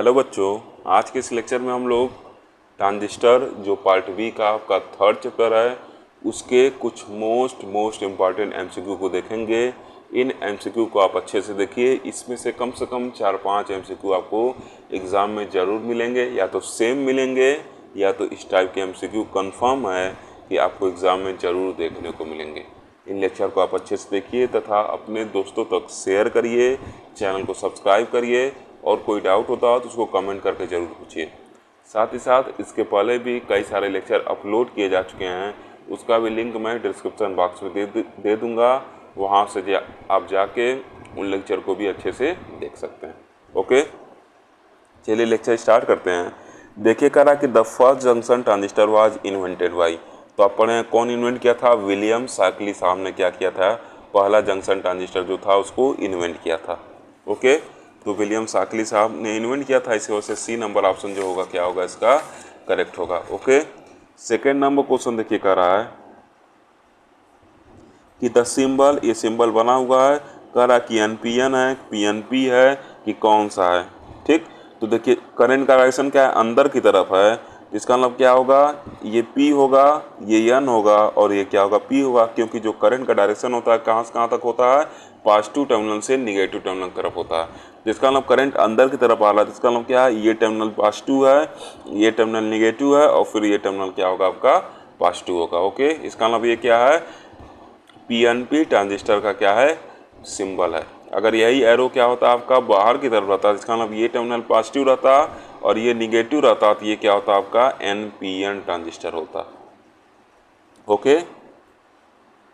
Hello बच्चों, आज के इस लेक्चर में हम लोग ट्रांजिस्टर जो पार्ट बी का आपका थर्ड चैप्टर है उसके कुछ मोस्ट इम्पॉर्टेंट एमसीक्यू को देखेंगे। इन एमसीक्यू को आप अच्छे से देखिए। इसमें से कम 4-5 एमसीक्यू आपको एग्ज़ाम में ज़रूर मिलेंगे, या तो सेम मिलेंगे या तो इस टाइप के एमसीक्यू कंफर्म है कि आपको एग्ज़ाम में ज़रूर देखने को मिलेंगे। इन लेक्चर को आप अच्छे से देखिए तथा अपने दोस्तों तक शेयर करिए, चैनल को सब्सक्राइब करिए और कोई डाउट होता हो तो उसको कमेंट करके ज़रूर पूछिए। साथ ही साथ इसके पहले भी कई सारे लेक्चर अपलोड किए जा चुके हैं, उसका भी लिंक मैं डिस्क्रिप्शन बॉक्स में दे दूँगा। वहाँ से आप जाके उन लेक्चर को भी अच्छे से देख सकते हैं। ओके, चलिए लेक्चर स्टार्ट करते हैं। देखिए करा कि the first junction transistor was invented by, तो आप पढ़े कौन इन्वेंट किया था? विलियम शाकली साहब ने क्या किया था? पहला जंक्शन ट्रांजिस्टर जो था उसको इन्वेंट किया था। ओके, तो विलियम शाकली साहब ने इन्वेंट किया था, इसी वजह से सी नंबर ऑप्शन जो होगा क्या होगा, इसका करेक्ट होगा। ओके, सेकेंड नंबर क्वेश्चन देखिए कह रहा है कि द सिंबल, ये सिंबल बना हुआ है, कह रहा कि एनपीएन है, पीएनपी है कि कौन सा है। ठीक, तो देखिए करंट का डायरेक्शन क्या है? अंदर की तरफ है, इसका मतलब क्या होगा? ये P होगा, ये N होगा और ये क्या होगा? P होगा, क्योंकि जो करंट का डायरेक्शन होता है कहाँ से कहाँ तक होता है? पॉजिटिव टर्मिनल से निगेटिव टर्मिनल की तरफ होता है। जिसका मतलब करंट अंदर की तरफ आ रहा है, जिसका मतलब क्या है? ये टर्मिनल पॉजिटिव है, ये टर्मिनल निगेटिव है और फिर ये टर्मिनल क्या होगा? आपका पॉजिटिव होगा। ओके, इसका मतलब ये क्या है? PNP ट्रांजिस्टर का क्या है? सिंबल है। अगर यही एरो क्या होता है? आपका बाहर की तरफ रहता है, जिसका मतलब ये टर्मिनल पॉजिटिव रहता और ये निगेटिव रहता, तो ये क्या होता है? आपका NPN ट्रांजिस्टर होता। ओके,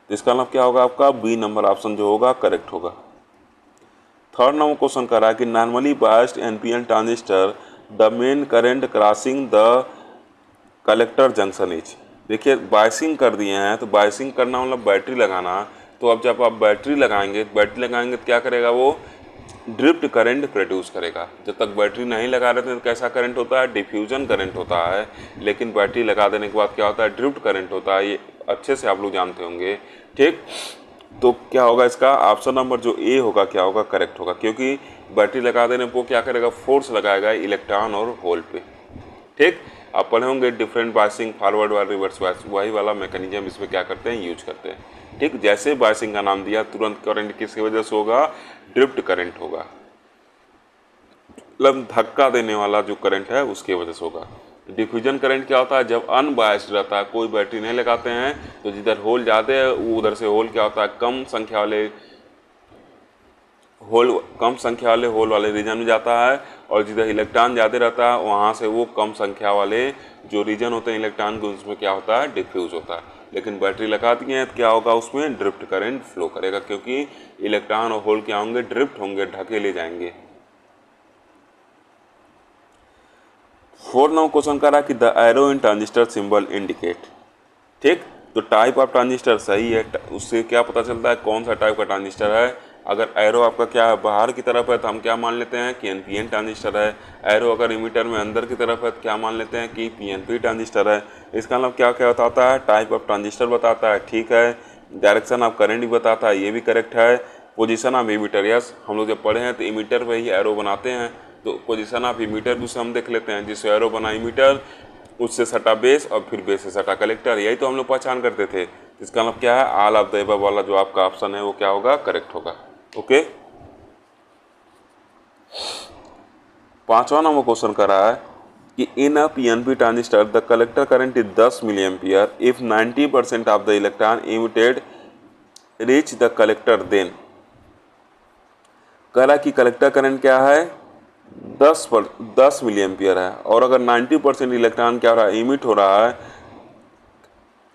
इसका मतलब क्या होगा? आपका बी नंबर ऑप्शन जो होगा करेक्ट होगा। थर्ड नंबर क्वेश्चन कर रहा है कि normally biased NPN transistor the main current crossing the collector junction is. देखिए बायसिंग कर दिए हैं, तो बायसिंग करना मतलब बैटरी लगाना। तो अब जब आप बैटरी लगाएंगे तो क्या करेगा? वो ड्रिफ्ट करंट प्रोड्यूस करेगा। जब तक बैटरी नहीं लगा रहे थे तो कैसा करंट होता है? डिफ्यूजन करंट होता है। लेकिन बैटरी लगा देने के बाद क्या होता है? ड्रिफ्ट करंट होता है। ये अच्छे से आप लोग जानते होंगे। ठीक, तो क्या होगा? इसका ऑप्शन नंबर जो ए होगा क्या होगा? करेक्ट होगा, क्योंकि बैटरी लगा देने पर क्या करेगा? फोर्स लगाएगा इलेक्ट्रॉन और होल पे। ठीक, आप पढ़े होंगे डिफरेंट बायसिंग, फॉरवर्ड वाला, रिवर्स बायस, वही वाला मैकेनिज्म इसमें क्या करते हैं? यूज करते हैं। ठीक, जैसे बायसिंग का नाम दिया, तुरंत करंट किसकी वजह से होगा? ड्रिफ्ट करंट होगा, मतलब धक्का देने वाला जो करंट है उसकी वजह से होगा। डिफ्यूजन करंट क्या होता है? जब अनबायस्ड रहता है, कोई बैटरी नहीं लगाते हैं, तो जिधर होल जाते हैं वो उधर से होल क्या होता है? कम संख्या वाले होल वाले रीजन में जाता है, और जिधर इलेक्ट्रॉन ज़्यादा रहता है वहाँ से वो कम संख्या वाले जो रीजन होते हैं इलेक्ट्रॉन के, उसमें क्या होता है? डिफ्यूज होता है। लेकिन बैटरी लगा दी है तो क्या होगा? उसमें ड्रिफ्ट करंट फ्लो करेगा, क्योंकि इलेक्ट्रॉन और होल क्या होंगे? ड्रिफ्ट होंगे, ढके ले जाएंगे। फोर्थ नंबर क्वेश्चन कर रहा है कि the arrow in transistor symbol indicate. ठीक, तो टाइप ऑफ ट्रांजिस्टर सही है, उससे क्या पता चलता है कौन सा टाइप का ट्रांजिस्टर है? अगर एरो आपका क्या है? बाहर की तरफ है तो हम क्या मान लेते हैं कि NPN ट्रांजिस्टर है। एरो अगर इमीटर में अंदर की तरफ है तो क्या मान लेते हैं कि PNP ट्रांजिस्टर है। इसका मतलब क्या क्या बताता है? टाइप ऑफ ट्रांजिस्टर बताता है। ठीक है, डायरेक्शन ऑफ करंट भी बताता है, ये भी करेक्ट है। पोजीशन ऑफ इमीटर, यस, हम लोग जब पढ़े हैं तो इमीटर पे ही एरो बनाते हैं, तो पोजीशन ऑफ इमीटर भी उसे हम देख लेते हैं। जिससे एरो बना इमीटर, उससे सटा बेस और फिर बेस से सटा कलेक्टर, यही तो हम लोग पहचान करते थे। इसका मतलब क्या है? ऑल ऑफ द अबव वाला जो आपका ऑप्शन है वो क्या होगा? करेक्ट होगा। ओके, पांचवा नंबर क्वेश्चन कर रहा है कि in a PNP transistor the collector current is 10 milli ampere if 90% of the electron emitted reach the collector, then कह रहा कि कलेक्टर करंट क्या है? 10 मिली एम्पियर है, और अगर 90% इलेक्ट्रॉन क्या हो रहा है? इमिट हो रहा है,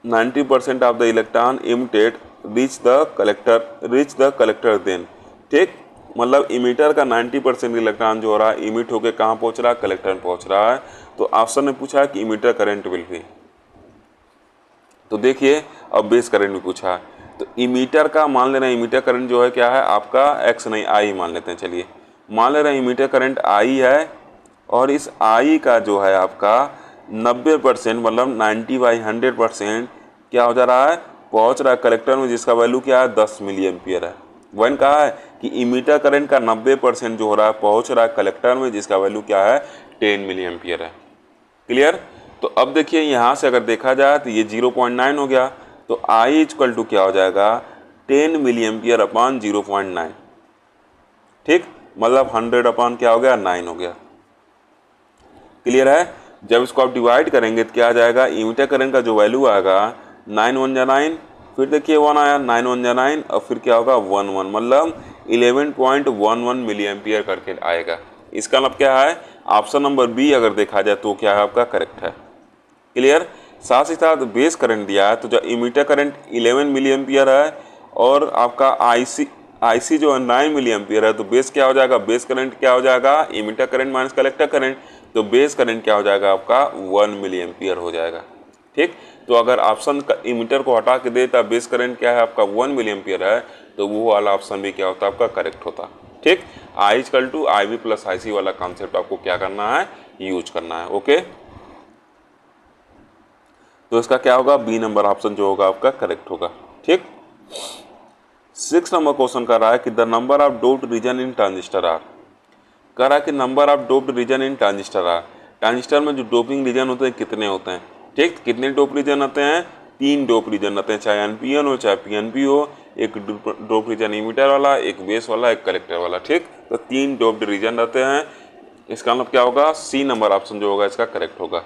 90% of the electron emitted reach the collector then. ठीक, मतलब इमीटर का 90% इलेक्ट्रॉन जो हो रहा है इमिट होकर कहाँ पहुँच रहा है? कलेक्टर में पहुँच रहा है। तो ऑप्शन ने पूछा है कि इमीटर करंट विल भी, तो देखिए अब बेस करंट भी पूछा है, तो इमीटर का मान ले रहे हैं, इमीटर करंट जो है क्या है? आपका x नहीं I मान लेते हैं। चलिए मान ले रहे हैं इमीटर करंट I है, और इस I का जो है आपका 90% मतलब 90/100% क्या हो जा रहा है? पहुंच रहा है कलेक्टर में, जिसका वैल्यू क्या है? 10 मिली एम्पियर है। वन कहा है कि इमीटर करंट का 90% जो हो रहा है पहुंच रहा है कलेक्टर में, जिसका वैल्यू क्या है 10 मिली एम्पियर है। क्लियर। तो अब देखिए यहाँ से अगर देखा जाए तो ये 0.9 हो गया, तो आई इक्वल टू क्या हो जाएगा 10 मिली एम्पियर अपॉन 0.9। ठीक, मतलब 100 अपॉन क्या हो गया 9 हो गया। क्लियर है। जब इसको आप डिवाइड करेंगे तो क्या आ जाएगा, इमीटर करंट का जो वैल्यू आएगा 9 1 जा 9, फिर देखिए 1 आया, 9 1 जा 9 और फिर क्या होगा 1 1, मतलब 11.11 मिली एम्पियर करके आएगा। इसका मतलब क्या है, ऑप्शन नंबर बी अगर देखा जाए तो क्या है आपका करेक्ट है। क्लियर। साथ ही साथ बेस करंट दिया है, तो जो इमीटर करंट 11 मिली एम्पियर है और आपका आईसी जो है 9 मिली एम्पियर है, तो बेस क्या हो जाएगा, बेस करंट क्या हो जाएगा, emitter current minus collector current, तो बेस करंट क्या हो जाएगा आपका 1 मिली एम्पियर हो जाएगा। ठीक, तो अगर ऑप्शन इमीटर को हटा के देता बेस करंट क्या है आपका 1 मिली एम्पियर है, तो वो वाला ऑप्शन भी क्या होता है आपका करेक्ट होता। ठीक, I equal to I B plus I C वाला कॉन्सेप्ट आपको क्या करना है, यूज करना है। ओके, तो इसका क्या होगा, बी नंबर ऑप्शन जो होगा आपका करेक्ट होगा। ठीक, 6 नंबर क्वेश्चन कर रहा है कि the number of doped region in transistor are. कह रहा है कि number of doped region in transistor are, transistor में जो डोपिंग रीजन होते हैं कितने होते हैं। ठीक, कितने डोप रीजन आते हैं, 3 डोप रीजन आते हैं, चाहे एनपीएन हो चाहे पीएनपी हो। एक डोप रीजन इमीटर वाला, एक बेस वाला, एक कलेक्टर वाला। ठीक, तो 3 डोप्ड रीजन रहते हैं। इसका मतलब क्या होगा, सी नंबर ऑप्शन जो होगा इसका करेक्ट होगा।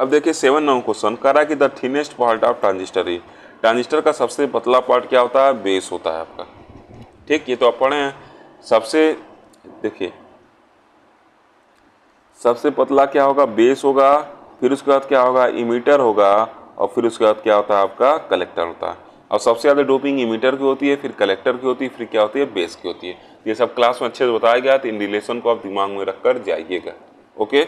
अब देखिए 7 नंबर क्वेश्चन कह रहा है कि the thinnest part of transistor is, transistor का सबसे पतला पार्ट क्या होता है, बेस होता है आपका। ठीक, ये तो आप पढ़े हैं। सबसे देखिए सबसे पतला क्या होगा, बेस होगा, फिर उसके बाद क्या होगा इमीटर होगा, और फिर उसके बाद क्या होता है आपका कलेक्टर होता है। और सबसे ज़्यादा डोपिंग इमीटर की होती है, फिर कलेक्टर की होती है, फिर क्या होती है बेस की होती है। ये सब क्लास में अच्छे से बताया गया, तो इन रिलेशन को आप दिमाग में रखकर जाइएगा। ओके,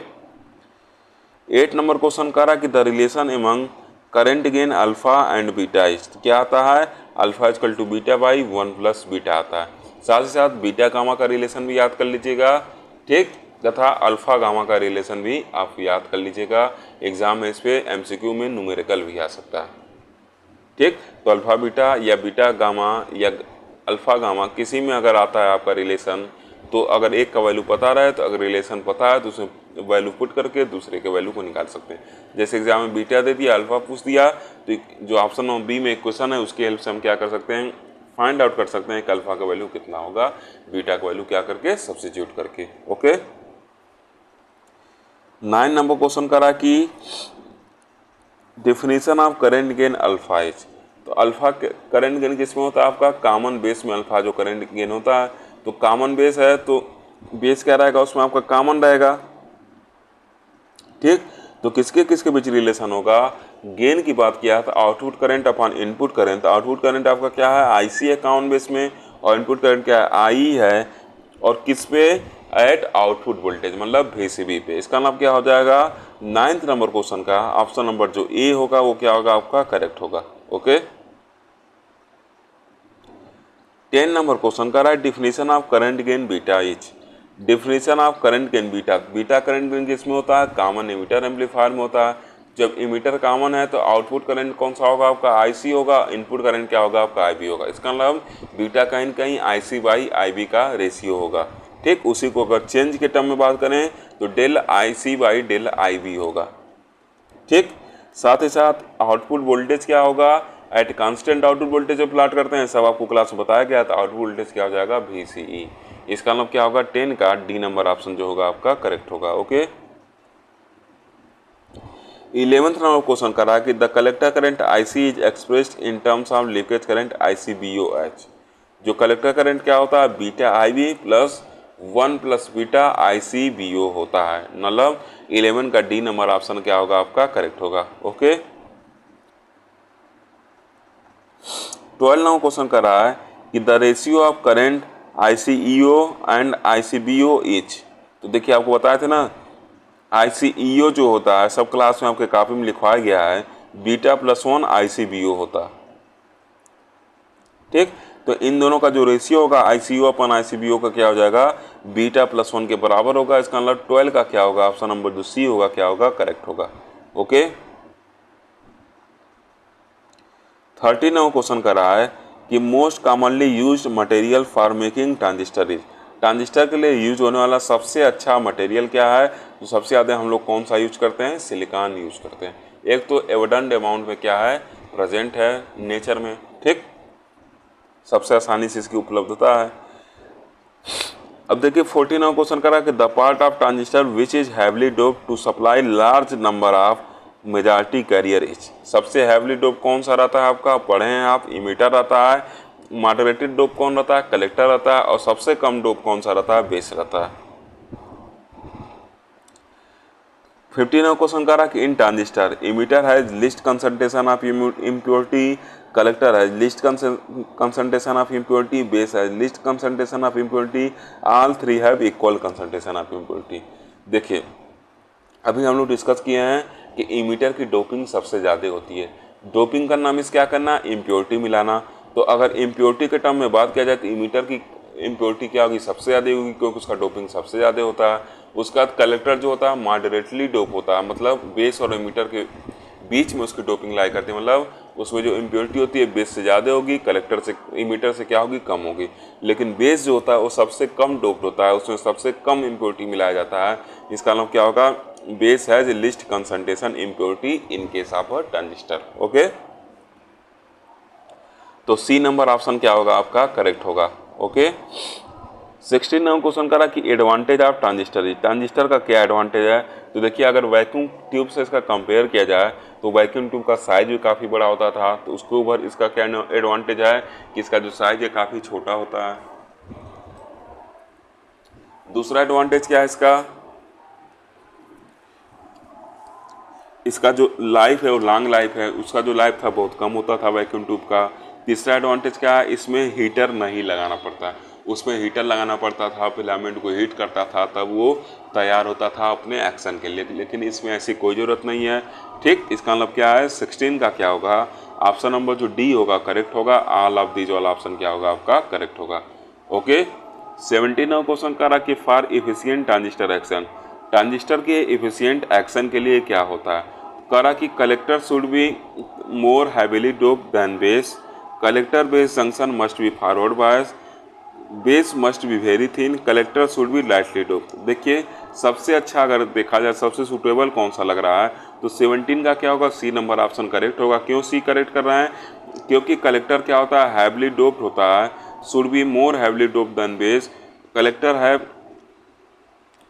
8 नंबर क्वेश्चन कह रहा है कि the relation among current gain alpha and beta is, क्या आता है, alpha equal to beta by 1 plus beta आता है। साथ ही साथ बीटा गामा का रिलेशन भी याद कर लीजिएगा। ठीक, तथा अल्फा गामा का रिलेशन भी आप याद कर लीजिएगा। एग्जाम में इस पे एमसीक्यू में न्यूमेरिकल भी आ सकता है। ठीक, तो अल्फा बीटा या बीटा गामा या अल्फा गामा किसी में अगर आता है आपका रिलेशन, तो अगर एक का वैल्यू पता रहे तो अगर रिलेशन पता है तो उसमें वैल्यू पुट करके दूसरे के वैल्यू को निकाल सकते हैं। जैसे एग्जाम में बीटा दे दिया, अल्फा पूछ दिया, तो जो ऑप्शन नंबर बी में एक क्वेश्चन है उसकी हेल्प से हम क्या कर सकते हैं, फाइंड आउट कर सकते हैं कि अल्फा का वैल्यू कितना होगा, बीटा का वैल्यू क्या करके सब्स्टिट्यूट करके। ओके, 9 नंबर क्वेश्चन करा कि definition of current gain alpha is, तो अल्फा करंट गेन किसमें होता है आपका, कॉमन बेस में अल्फा जो करंट गेन होता है। तो कॉमन बेस है तो बेस क्या रहेगा उसमें आपका कॉमन रहेगा। ठीक, तो किसके किसके बीच रिलेशन होगा, गेन की बात किया तो output current upon input current. Output current आपका क्या है, आईसी है कॉमन बेस में, और इनपुट करंट क्या है, आई है, और किस पे, एट आउटपुट वोल्टेज मतलब VCB पे। इसका नाम क्या हो जाएगा, 9th नंबर क्वेश्चन का ऑप्शन नंबर जो ए होगा वो क्या होगा आपका करेक्ट होगा। ओके, 10 नंबर क्वेश्चन का रहा है definition of current gain beta is, definition of current gain beta, beta current gain किसमें होता है, कॉमन एमीटर एम्पलीफायर में होता है। जब एमीटर कॉमन है तो आउटपुट करंट कौन सा होगा आपका, आईसी होगा, इनपुट करंट क्या होगा आपका आईबी होगा। इसका मतलब बीटा कहीं कहीं आईसी बाई आईबी का रेशियो होगा। ठीक, उसी को अगर चेंज के टर्म में बात करें तो del IC by del IB होगा। ठीक, साथ ही साथ आउटपुट वोल्टेज क्या होगा, एट कांस्टेंट आउटपुट वोल्टेज जो प्लॉट करते हैं सब आपको क्लास में बताया गया था। आउटपुट वोल्टेज क्या हो जाएगा, VCE। इसका मतलब क्या होगा, 10 का डी नंबर ऑप्शन जो होगा आपका करेक्ट होगा। ओके, 11th नंबर क्वेश्चन करा कि the collector current IC is expressed in terms of leakage current ICBOH। जो कलेक्टर करंट क्या होता है, beta IB plus 1 plus beta ICBO होता है। मतलब 11 का डी नंबर ऑप्शन क्या होगा आपका करेक्ट होगा। ओके, 12 नंबर क्वेश्चन कर रहा है कि the ratio of current ICEO and ICBO is, तो देखिए आपको बताए थे ना ICEO जो होता है सब क्लास में आपके कॉपी में लिखवाया गया है, बीटा प्लस 1 ICBO होता है। ठीक, तो इन दोनों का जो रेशियो होगा ICO अपन ICBO का क्या हो जाएगा, बीटा प्लस 1 के बराबर होगा। इसका मतलब 12 का क्या होगा, ऑप्शन नंबर जो सी होगा क्या होगा करेक्ट होगा। ओके, 39 क्वेश्चन कर रहा है कि most commonly used material for making transistor is, transistor के लिए यूज होने वाला सबसे अच्छा मटेरियल क्या है? तो सबसे ज़्यादा हम लोग कौन सा यूज करते हैं? सिलिकॉन यूज करते हैं। एक तो एविडेंट अमाउंट में क्या है? प्रेजेंट है नेचर में, ठीक, सबसे आसानी से इसकी उपलब्धता है। अब देखिए 49 क्वेश्चन करा कि the part of transistor which is heavily dope to supply large number of majority carrier is, सबसे हैवली डोप कौन सा रहता है आपका? पढ़े हैं आप, इमीटर रहता है। मॉडरेटेड डोप कौन रहता है? कलेक्टर रहता है। और सबसे कम डोप कौन सा रहता है? बेस रहता है। 59 क्वेश्चन करा कि in transistor emitter has least concentration of impurity, collector has least concentration of impurity, base has least concentration of impurity, all three have equal concentration of impurity. देखिए अभी हम लोग डिस्कस किए हैं कि इमीटर की डोपिंग सबसे ज़्यादा होती है। डोपिंग करना मीन्स क्या करना? इम्प्योरिटी मिलाना। तो अगर इम्प्योरिटी के टर्म में बात किया जाए तो इमीटर की इम्प्योरिटी क्या होगी? सबसे ज़्यादा होगी, क्योंकि उसका डोपिंग सबसे ज़्यादा होता है। उसका बाद कलेक्टर जो होता है मॉडरेटली डोप होता है, मतलब बेस और इमीटर के बीच में उसकी डोपिंग लाई करती है, मतलब उसमें जो इम्प्योरिटी होती है बेस से ज़्यादा होगी, कलेक्टर से इमीटर से क्या होगी? कम होगी। लेकिन बेस जो होता है वो सबसे कम डोप्ड होता है, उसमें सबसे कम इम्प्योरिटी मिलाया जाता है। इसका मतलब क्या होगा? Base has least concentration impurity in case of a transistor. Okay, तो सी नंबर ऑप्शन क्या होगा आपका? करेक्ट होगा। ओके, 16 नंबर क्वेश्चन करा कि एडवांटेज ऑफ ट्रांजिस्टर, ट्रांजिस्टर का क्या एडवांटेज है? तो देखिए अगर वैक्यूम ट्यूब से इसका कंपेयर किया जाए तो वैक्यूम ट्यूब का साइज भी काफ़ी बड़ा होता था, तो उसके ऊपर इसका क्या एडवांटेज है कि इसका जो साइज है काफ़ी छोटा होता है। दूसरा एडवांटेज क्या है इसका जो लाइफ है वो लॉन्ग लाइफ है, उसका जो लाइफ था बहुत कम होता था वैक्यूम ट्यूब का। तीसरा एडवांटेज क्या है? इसमें हीटर नहीं लगाना पड़ता, उसमें हीटर लगाना पड़ता था, फिलामेंट को हीट करता था तब वो तैयार होता था अपने एक्शन के लिए, लेकिन इसमें ऐसी कोई ज़रूरत नहीं है। ठीक, इसका मतलब क्या है? 16 का क्या होगा? ऑप्शन नंबर जो डी होगा करेक्ट होगा। ऑल ऑफ दीज वाला ऑप्शन क्या होगा आपका? करेक्ट होगा। ओके, 17 क्वेश्चन का रहा कि for efficient transistor action, transistor के इफिशियंट एक्शन के लिए क्या होता है? करा कि collector should be more heavily dope than base, collector base junction must be forward bias, base must be very thin, collector should be lightly dope. देखिए सबसे अच्छा अगर देखा जाए सबसे सुटेबल कौन सा लग रहा है तो 17 का क्या होगा? सी नंबर ऑप्शन करेक्ट होगा। क्यों सी करेक्ट कर रहे हैं? क्योंकि कलेक्टर क्या होता है? हैवली डोप्ड होता है, should be more heavily dope than base,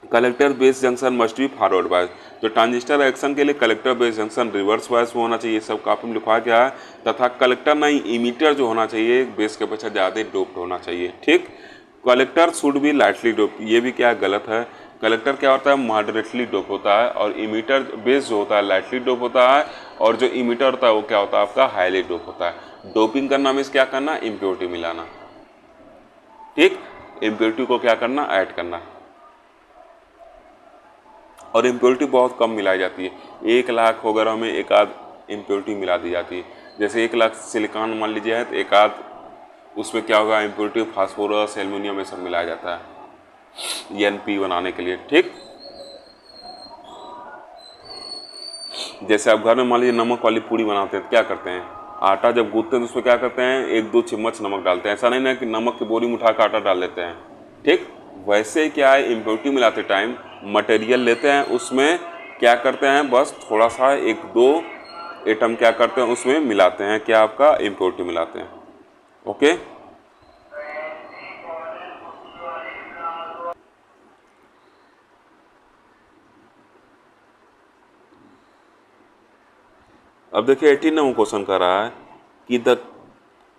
collector base junction must be forward bias. तो ट्रांजिस्टर एक्शन के लिए collector base junction reverse bias में होना चाहिए, सब काफी में लिखा गया है, तथा कलेक्टर नहीं इमीटर जो होना चाहिए बेस के अपेक्षा ज़्यादा डोप्ड होना चाहिए। ठीक, collector should be lightly dope, ये भी क्या गलत है। कलेक्टर क्या होता है? मॉडरेटली डोप होता है, और इमीटर बेस जो होता है लाइटली डोप होता है, और जो इमीटर होता है वो क्या होता है आपका? हाईली डोप होता है। डोपिंग करना मीन्स क्या करना? इम्प्योरिटी मिलाना। ठीक, इम्प्योरिटी को क्या करना? ऐड करना, और इम्प्योरिटी बहुत कम मिलाई जाती है। 1 लाख वगैरह में एक आध इम्प्योरिटी मिला दी जाती है। जैसे 1 लाख सिलिकॉन मान लीजिए है तो एक आध उसमें क्या होगा? इम्प्योरिटी फास्फोरस एल्युमिनियम ये सब मिलाया जाता है एनपी बनाने के लिए। ठीक, जैसे आप घर में मान लीजिए नमक वाली पूड़ी बनाते हैं तो क्या करते हैं? आटा जब गूंथते हैं तो उसमें क्या करते हैं? 1-2 चम्मच नमक डालते हैं। ऐसा नहीं ना कि नमक की बोरी में उठा कर आटा डाल देते हैं। ठीक, वैसे क्या है? इम्प्योरिटी मिलाते टाइम मटेरियल लेते हैं, उसमें क्या करते हैं? बस थोड़ा सा 1-2 एटम क्या करते हैं उसमें मिलाते हैं, क्या आपका? इम्प्योरिटी मिलाते हैं। ओके, अब देखिए 18 नंबर क्वेश्चन कर रहा है कि द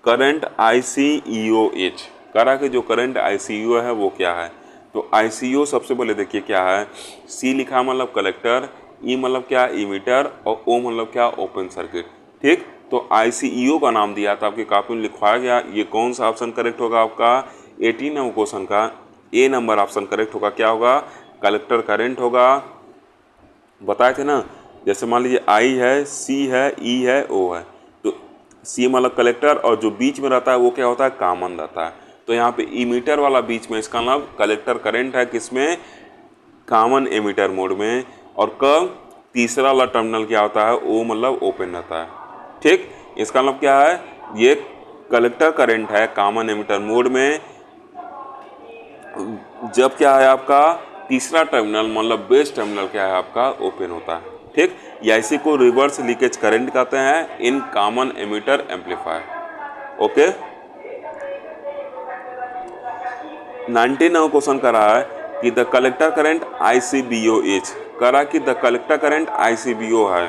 करंट ICEO करा कि जो करंट ICEO है वो क्या है? तो ICEO सबसे पहले देखिए क्या है। C लिखा मतलब कलेक्टर, E मतलब क्या? इमीटर, और O मतलब क्या? Open circuit. ठीक, तो ICEO का नाम दिया था आपकी कॉपी में लिखवाया गया। ये कौन सा ऑप्शन करेक्ट होगा आपका? 18 नंबर क्वेश्चन का ए नंबर ऑप्शन करेक्ट होगा। क्या होगा? कलेक्टर करंट होगा। बताए थे ना, जैसे मान लीजिए I है, C है, E है, O है, तो C मतलब कलेक्टर, और जो बीच में रहता है वो क्या होता है? कॉमन रहता है। तो यहाँ पे इमीटर वाला बीच में, इसका मतलब कलेक्टर करंट है किसमें? कॉमन एमीटर मोड में। और कब? तीसरा वाला टर्मिनल क्या होता है? O मतलब ओपन रहता है। ठीक, इसका मतलब क्या है, ये कलेक्टर करंट है कॉमन एमिटर मोड में जब क्या है आपका तीसरा टर्मिनल मतलब बेस टर्मिनल क्या है आपका ओपन होता है, ठीक। या इसी को रिवर्स लीकेज करंट कहते हैं in common emitter amplifier. Okay, 99 question कर रहा है कि the collector current ICBO is, करा कि द कलेक्टर करंट ICBO है।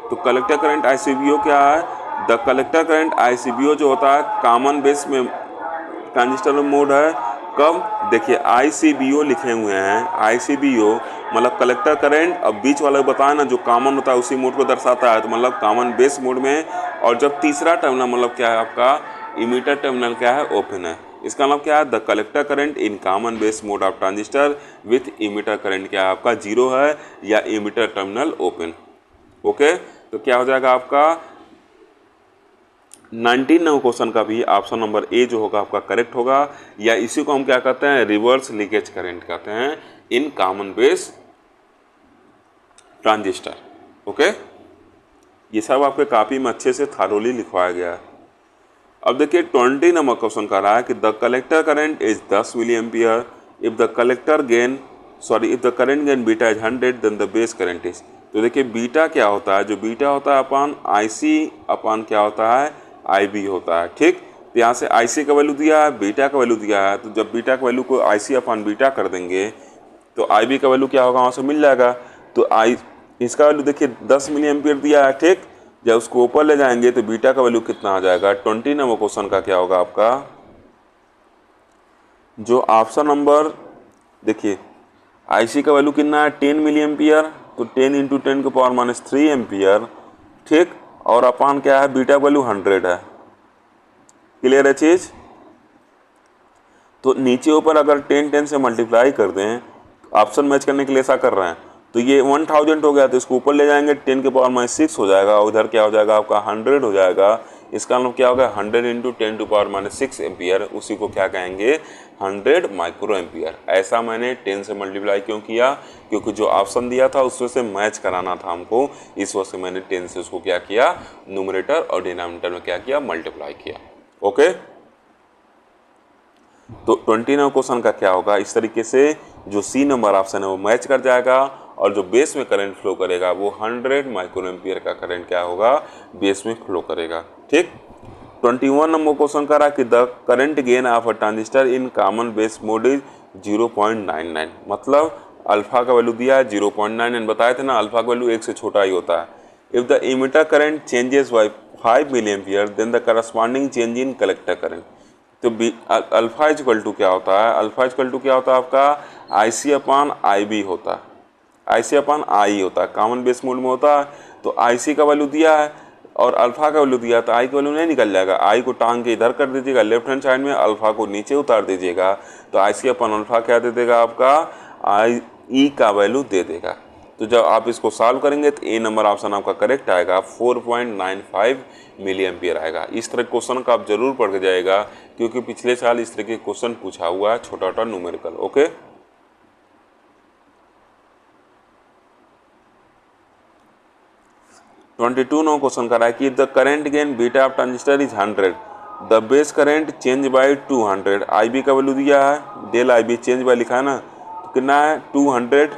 तो कलेक्टर करंट ICBO क्या है, द कलेक्टर करंट ICBO जो होता है कॉमन बेस में ट्रांजिस्टर में मोड है। कब, देखिए ICBO लिखे हुए हैं, ICBO मतलब कलेक्टर करंट, अब बीच वाला बताया ना जो कॉमन होता है उसी मोड को दर्शाता है, तो मतलब कॉमन बेस मोड में। और जब तीसरा टर्मिनल मतलब क्या है आपका इमीटर टर्मिनल क्या है ओपन है, इसका मतलब क्या है the collector current in common base mode of transistor with emitter current क्या है आपका 0 है या इमीटर टर्मिनल ओपन। ओके, तो क्या हो जाएगा आपका 99 क्वेश्चन का भी ऑप्शन नंबर ए जो होगा आपका करेक्ट होगा, या इसी को हम क्या कहते हैं रिवर्स लीकेज करंट कहते हैं in common base transistor. Okay, ये सब आपके कॉपी में अच्छे से थारोली लिखवाया गया है। अब देखिए 20 नंबर क्वेश्चन का रहा है कि the collector current is 10 milli ampere if the collector gain if the current gain beta is 100 then the base current is. तो देखिए बीटा क्या होता है, जो बीटा होता है अपान IC अपान क्या होता है IB होता है, ठीक। तो यहाँ से IC का वैल्यू दिया है, बीटा का वैल्यू दिया है, तो जब बीटा का वैल्यू को IC अपान बीटा कर देंगे तो IB का वैल्यू क्या होगा वहाँ से मिल जाएगा। तो इसका वैल्यू देखिए 10 मिली एम्पियर दिया है, ठीक। जब उसको ऊपर ले जाएंगे तो बीटा का वैल्यू कितना आ जाएगा। 20 नंबर क्वेश्चन का क्या होगा आपका जो ऑप्शन नंबर, देखिए IC का वैल्यू कितना है 10 मिली एम्पियर, तो 10 इंटू 10 के पावर माइनस 3 एम्पियर, ठीक। और अपान क्या है बीटा वैल्यू 100 है। क्लियर है चीज। तो नीचे ऊपर अगर 10 से मल्टीप्लाई कर दें, ऑप्शन मैच करने के लिए ऐसा कर रहे हैं, तो ये 1000 हो गया, तो इसको ऊपर ले जाएंगे 10 के पावर माइनस 6 हो जाएगा, उधर क्या हो जाएगा आपका 100 हो जाएगा। इसका मतलब क्या होगा 100 into 10 to power minus 6 ampere, उसी को क्या कहेंगे 100 माइक्रो एम्पियर। ऐसा मैंने 10 से मल्टीप्लाई क्यों किया, क्योंकि जो ऑप्शन दिया था उसमें से मैच कराना था हमको, इस वजह से मैंने 10 से उसको क्या किया न्यूमरेटर और डिनोमिनेटर में क्या किया मल्टीप्लाई किया। ओके, तो 29 क्वेश्चन का क्या होगा, इस तरीके से जो C नंबर ऑप्शन है वो मैच कर जाएगा और जो बेस में करंट फ्लो करेगा वो 100 माइक्रो एम्पियर का करंट क्या होगा बेस में फ्लो करेगा, ठीक। 21 नंबर क्वेश्चन करा कि the current gain of a transistor in common base mode is 0.99, मतलब अल्फा का वैल्यू दिया है 0.99, बताए थे ना अल्फा का वैल्यू 1 से छोटा ही होता है। If the emitter current changes by 5 milliampere then the corresponding change in collector current. तो अल्फा इक्वल टू क्या होता है, अल्फा इक्वल टू क्या होता है आपका IC अपान IB होता है, IC अपान I होता है, कॉमन बेस मोड में होता है। तो IC का वैल्यू दिया है और अल्फा का वैल्यू दिया है, तो I का वैल्यू नहीं निकल जाएगा, I को टांग के इधर कर दीजिएगा लेफ्ट हैंड साइड में, अल्फा को नीचे उतार दीजिएगा, तो IC अपान अल्फा क्या दे देगा आपका I का वैल्यू दे देगा। तो जब आप इसको सॉल्व करेंगे तो ए नंबर ऑप्शन आपका करेक्ट आएगा, 4.95 मिली एम्पियर आएगा। इस तरह क्वेश्चन का आप जरूर पढ़ के जाएगा क्योंकि पिछले साल इस तरह के क्वेश्चन पूछा हुआ है, छोटा छोटा न्यूमेरिकल। ओके, 22 नंबर क्वेश्चन का है कि the current gain beta of transistor is 100, the base current change bye 200, IB का वैल्यू दिया है, डेल IB चेंज बाय लिखा है ना, तो कितना है 200,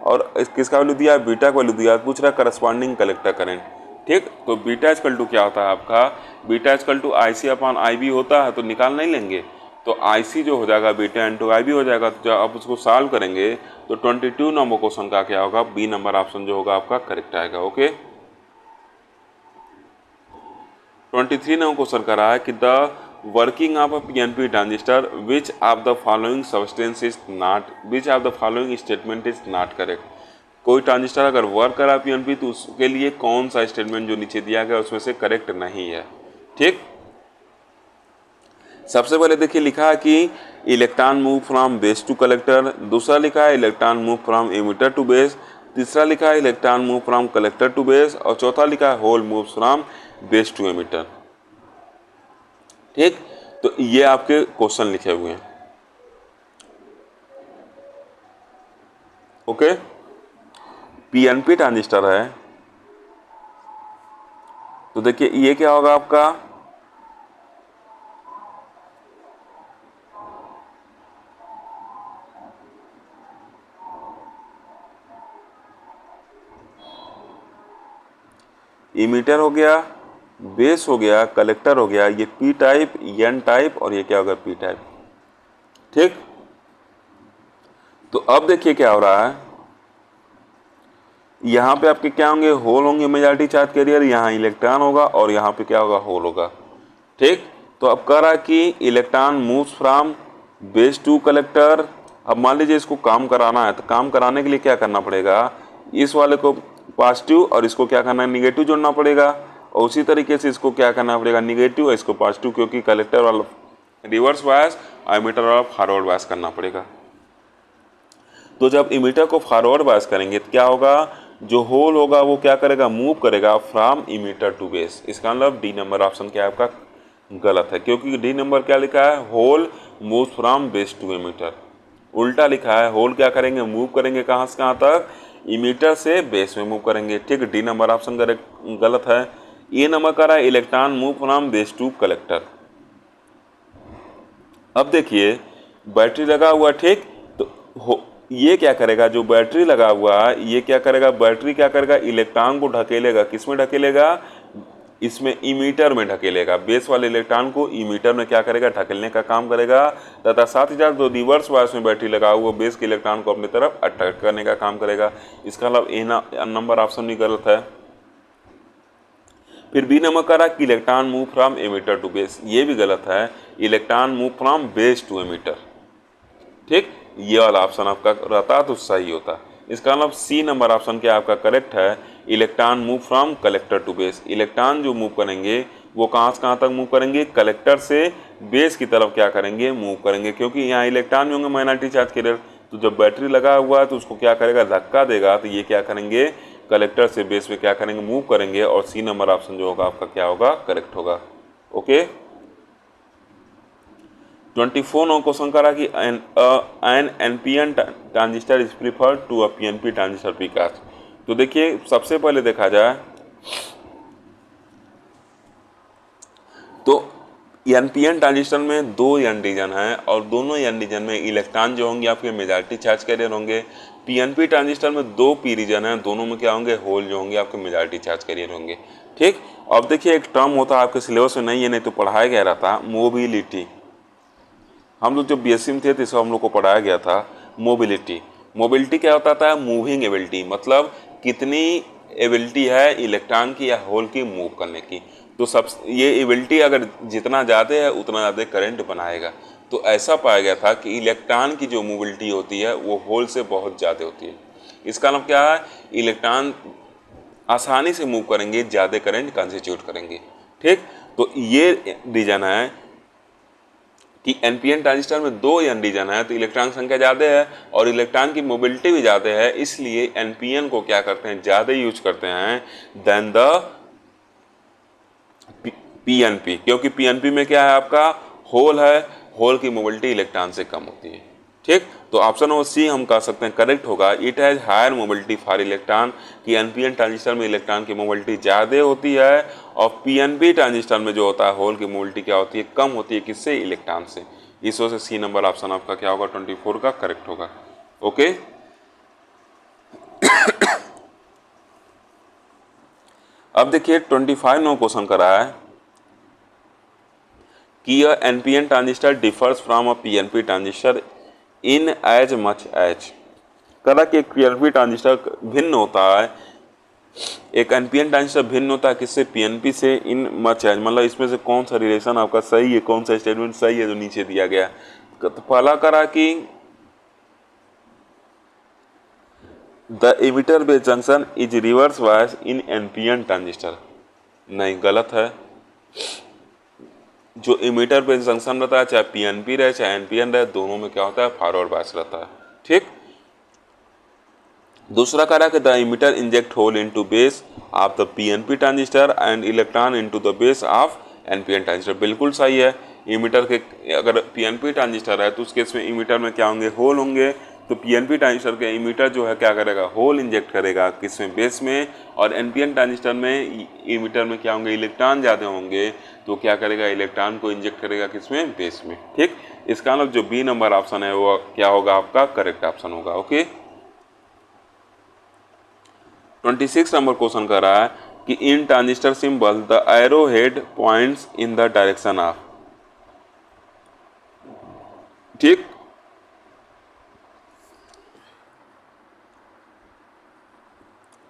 और किसका वैल्यू दिया है बीटा का वैल्यू दिया है, पूछ रहा है करस्पॉन्डिंग कलेक्टर करंट, ठीक। तो बीटा इक्वल टू क्या होता है आपका, beta equal to IC upon IB होता है, तो निकाल नहीं लेंगे, तो IC जो हो जाएगा बीटा इंटू IB हो जाएगा। तो जब आप उसको सॉल्व करेंगे तो 22 नंबर क्वेश्चन का क्या होगा, बी नंबर ऑप्शन जो होगा आपका करेक्ट आएगा। ओके, 23 नंबर क्वेश्चन कर रहा है कि the working of a PNP transistor which of the following substance is not, which of the following statement is not correct. कोई ट्रांजिस्टर अगर वर्क करा PNP तो उसके लिए कौन सा स्टेटमेंट जो नीचे दिया गया उसमें से करेक्ट नहीं है, ठीक। सबसे पहले देखिए लिखा है कि electron move from base to collector, दूसरा लिखा है electron move from emitter to base, तीसरा लिखा है electron move from collector to base, और चौथा लिखा है hole move from base to emitter, ठीक। तो ये आपके क्वेश्चन लिखे हुए हैं। ओके, PNP ट्रांजिस्टर है, तो देखिए ये क्या होगा आपका, इमीटर हो गया, बेस हो गया, कलेक्टर हो गया, ये पी टाइप, एन टाइप और ये क्या होगा पी टाइप। ठीक, तो अब देखिए क्या हो रहा है, यहाँ पे आपके क्या होंगे, होल होंगे मेजॉरिटी चार्ज कैरियर, यहाँ इलेक्ट्रॉन होगा और यहाँ पे क्या होगा, होल होगा। ठीक, तो अब कह रहा है कि electron moves from base to collector. अब मान लीजिए इसको काम कराना है, तो काम कराने के लिए क्या करना पड़ेगा, इस वाले को पॉजिटिव और इसको क्या करना है, निगेटिव जोड़ना पड़ेगा, और उसी तरीके से इसको क्या करना पड़ेगा, निगेटिव और इसको पॉजिटिव, क्योंकि कलेक्टर वाला रिवर्स बायस और एमिटर वाला फॉरवर्ड बायस करना पड़ेगा। तो जब इमीटर को फॉरवर्ड बायस करेंगे तो क्या होगा, जो होल होगा वो क्या करेगा, मूव करेगा फ्रॉम इमीटर टू बेस। इसका मतलब डी नंबर ऑप्शन क्या है आपका, गलत है, क्योंकि डी नंबर क्या लिखा है, hole move from base to emitter. उल्टा लिखा है, होल क्या करेंगे, मूव करेंगे कहाँ से कहाँ तक, इमीटर से बेस में मूव करेंगे। ठीक, डी नंबर ऑप्शन गलत है। ए नंबर का रहा है electron move from base to collector. अब देखिए बैटरी लगा हुआ, ठीक, तो ये क्या करेगा, जो बैटरी लगा हुआ है ये क्या करेगा, बैटरी क्या करेगा, इलेक्ट्रॉन को ढकेलेगा, किसमें ढकेलेगा, इसमें इमीटर में ढकेलेगा, बेस वाले इलेक्ट्रॉन को इमीटर में क्या करेगा, ढकेलने का काम करेगा, तथा साथ ही साथ जो रिवर्स बायस में बैटरी लगा हुआ बेस के इलेक्ट्रॉन को अपनी तरफ अट्रैक्ट करने का काम करेगा। इसका मतलब ए नंबर ऑप्शन भी गलत है। फिर बी नंबर का रहा कि electron move from emitter to base, ये भी गलत है, electron move from base to emitter. ठीक, ये वाला ऑप्शन आपका रहता तो सही होता। इसका मतलब सी नंबर ऑप्शन क्या आपका करेक्ट है, electron move from collector to base. Electron जो मूव करेंगे वो कहाँ से कहाँ तक मूव करेंगे, कलेक्टर से बेस की तरफ क्या करेंगे, मूव करेंगे, क्योंकि यहाँ इलेक्ट्रॉन भी होंगे माइनॉरिटी चार्ज कैरियर। तो जब बैटरी लगा हुआ है तो उसको क्या करेगा, धक्का देगा, तो ये क्या करेंगे, कलेक्टर से बेस में क्या करेंगे, मूव करेंगे, और सी नंबर ऑप्शन जो होगा आपका क्या होगा, करेक्ट होगा। ओके, 24 नंबर क्वेश्चन करा कि an NPN transistor is preferred to a PNP transistor precast. तो देखिए सबसे पहले देखा जाए तो एनपीएन ट्रांजिस्टर में दो एन रीजन है और दोनों एन रीजन में इलेक्ट्रॉन जो होंगे आपके मेजॉरिटी चार्ज कैरियर होंगे। पीएनपी ट्रांजिस्टर में दो पी रीजन है, दोनों में क्या होंगे, होल जो होंगे आपके मेजॉरिटी चार्ज कैरियर होंगे। ठीक, अब देखिए एक टर्म होता है आपके सिलेबस में नहीं है, नहीं तो पढ़ाया गया रहता, मोबिलिटी। हम लोग जब बीएससी में थे तो इसको हम लोग को पढ़ाया गया था मोबिलिटी। मोबिलिटी क्या होता था, मूविंग एबिलिटी, मतलब कितनी एबिलिटी है इलेक्ट्रॉन की या होल की मूव करने की। तो सब ये एबिलिटी अगर जितना ज़्यादा है उतना ज़्यादा करंट बनाएगा। तो ऐसा पाया गया था कि इलेक्ट्रॉन की जो मोबिलिटी होती है वो होल से बहुत ज़्यादा होती है। इसका मतलब क्या है, इलेक्ट्रॉन आसानी से मूव करेंगे, ज़्यादा करंट कंस्टिट्यूट करेंगे। ठीक, तो ये रीजन है कि एनपीएन ट्रांजिस्टर में दो एन रीजन है, तो इलेक्ट्रॉन संख्या ज़्यादा है और इलेक्ट्रॉन की मोबिलिटी भी ज़्यादा है, इसलिए एनपीएन को क्या करते हैं, ज़्यादा यूज करते हैं देन द पीएनपी, क्योंकि पीएनपी में क्या है आपका, होल है, होल की मोबिलिटी इलेक्ट्रॉन से कम होती है। ठीक, तो ऑप्शन नंबर सी हम कह सकते हैं करेक्ट होगा, it has higher mobility for electron, कि एनपीएन ट्रांजिस्टर में इलेक्ट्रॉन की मोबिलिटी ज़्यादा होती है और पीएनपी ट्रांजिस्टर में जो होता है होल की मोबिलिटी क्या होती है, कम होती है, किससे, इलेक्ट्रॉन से। इस वजह से सी नंबर ऑप्शन आपका क्या होगा, 24 का करेक्ट होगा। ओके, अब देखिए 25 नंबर क्वेश्चन करा है कि यह NPN transistor differs from a PNP transistor in as much as. करा कि पीएनपी ट्रांजिस्टर भिन्न होता है, एक एनपीएन ट्रांजिस्टर भिन्न होता है किससे, पीएनपी से, इन मच एज, मतलब इसमें से कौन सा रिलेशन आपका सही है, कौन सा स्टेटमेंट सही है जो नीचे दिया गया। तो पहला करा कि the emitter base junction is reverse bias in NPN transistor. नहीं, गलत है। जो इमीटर बेस जंक्शन रहता है, चाहे पीएनपी रहे चाहे एनपीएन रहे, दोनों में क्या होता है, फॉरवर्ड बायस रहता है। ठीक, दूसरा कह रहा है कि the emitter inject hole into base of the PNP transistor and electron into the base of NPN transistor. बिल्कुल सही है। इमीटर के अगर पीएनपी ट्रांजिस्टर है तो उस केस में इमीटर में क्या होंगे, होल होंगे, तो पीएनपी ट्रांजिस्टर के इमीटर जो है क्या करेगा, होल इंजेक्ट करेगा किसमें, बेस में, और एनपीएन ट्रांजिस्टर में इमीटर में क्या होंगे, इलेक्ट्रॉन ज़्यादा होंगे, तो क्या करेगा, इलेक्ट्रॉन को इंजेक्ट करेगा किसमें, बेस में। ठीक, इसका मतलब जो बी नंबर ऑप्शन है वो क्या होगा, आपका करेक्ट ऑप्शन होगा। ओके, 26 नंबर क्वेश्चन कर रहा है कि in transistor symbol the arrow head points in the direction of. ठीक,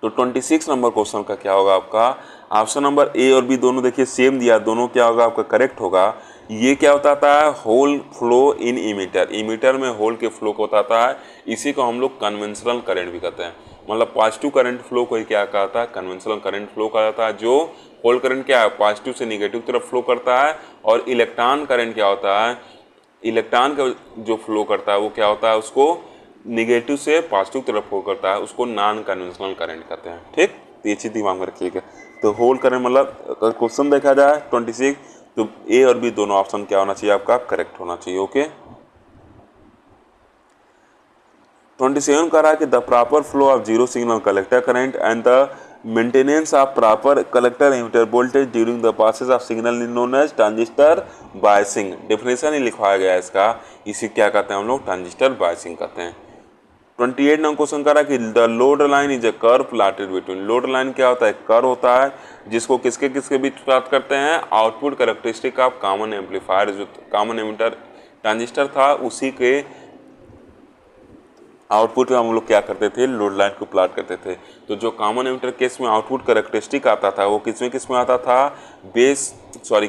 तो 26 नंबर क्वेश्चन का क्या होगा आपका, ऑप्शन नंबर ए और बी दोनों देखिए सेम दिया, दोनों क्या होगा आपका करेक्ट होगा। ये क्या बताता है, hole flow in emitter, emitter में होल के फ्लो को बताता है। इसी को हम लोग कन्वेंशनल करंट भी कहते हैं, मतलब पॉजिटिव करंट फ्लो को ही क्या कहता है, कन्वेंशनल करंट फ्लो कहा जाता है। जो होल करंट क्या है, पॉजिटिव से निगेटिव तरफ फ्लो करता है, और इलेक्ट्रॉन करंट क्या होता है, इलेक्ट्रॉन का जो फ्लो करता है वो क्या होता है, उसको निगेटिव से पॉजिटिव तरफ फ्लो करता है, उसको नॉन कन्वेंशनल करंट कहते हैं। ठीक, तो ये चीज दिमाग में रखिएगा। तो होल करंट मतलब अगर क्वेश्चन देखा जाए 26, तो ए और बी दोनों ऑप्शन क्या होना चाहिए, आपका करेक्ट होना चाहिए। ओके, 27 कह रहा है कि the proper flow of zero signal collector current and the maintenance of proper collector emitter voltage during the passage of signal in known as transistor biasing. Definition ही लिखवाया गया है इसका, इसी क्या कहते हैं हम लोग, ट्रांजिस्टर बायसिंग कहते हैं। 28 नंबर क्वेश्चन कह रहा है कि the load line is a curve plotted between. Load line क्या होता है, कर्व होता है, जिसको किसके किसके बीच प्लॉट करते हैं, output characteristic of common amplifier, जो कॉमन एमिटर ट्रांजिस्टर था उसी के आउटपुट में हम लोग क्या करते थे, लोड लाइन को प्लॉट करते थे। तो जो कॉमन एमिटर केस में आउटपुट कैरेक्टरिस्टिक आता था वो किस में आता था,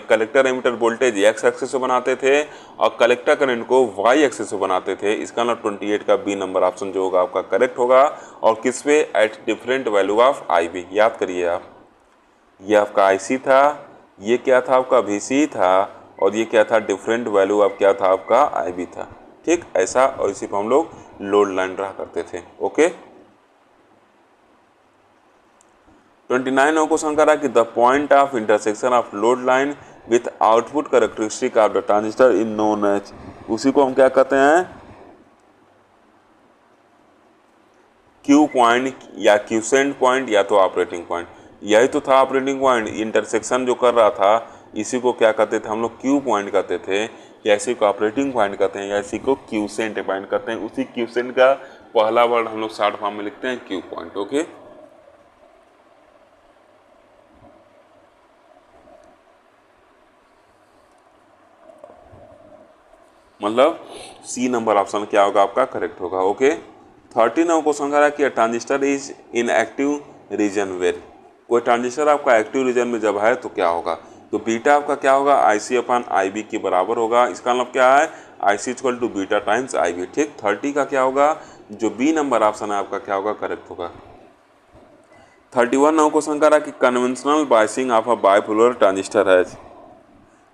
collector emitter voltage x axis से बनाते थे, और कलेक्टर करंट को वाई एक्सिस से बनाते थे। इसका मतलब 28 का बी नंबर ऑप्शन जो होगा आपका करेक्ट होगा। और किस पे, at different value of I B. याद करिए आप, ये आपका आई सी था, ये क्या था आपका वी सी था, और ये क्या था, डिफरेंट वैल्यू ऑफ क्या था आपका आई बी था। ठीक, ऐसा, और इसी को हम लोग लोड लाइन रहा करते थे। ओके, 29 नंबर क्वेश्चन कह रहा है कि the point of intersection of load line with output characteristic of the transistor in known as, उसी को हम क्या कहते हैं, क्यू पॉइंट या क्यूसेंट पॉइंट या तो ऑपरेटिंग पॉइंट। यही तो था ऑपरेटिंग पॉइंट, इंटरसेक्शन जो कर रहा था इसी को क्या कहते थे हम लोग, क्यू पॉइंट कहते थे, या इसी को ऑपरेटिंग पॉइंट कहते हैं, या इसी को क्यूसेंट पॉइंट कहते हैं। उसी क्यूसेंट का पहला वर्ड हम लोग शॉर्ट फॉर्म में लिखते हैं क्यू पॉइंट। ओके, मतलब सी नंबर ऑप्शन क्या होगा आपका करेक्ट होगा। ओके, 30 नंबर क्वेश्चन कह रहा है कि transistor is in active region where. कोई ट्रांजिस्टर आपका एक्टिव रीजन में जब है तो क्या होगा, तो बीटा आपका क्या होगा, आई सी अपॉन आई बी के बराबर होगा। इसका मतलब क्या है, I C equal to beta times I B. ठीक, 30 का क्या होगा, जो बी नंबर ऑप्शन है आपका क्या होगा, करेक्ट होगा। 31 नंबर क्वेश्चन कह रहा है कि conventional biasing of a bipolar transistor है।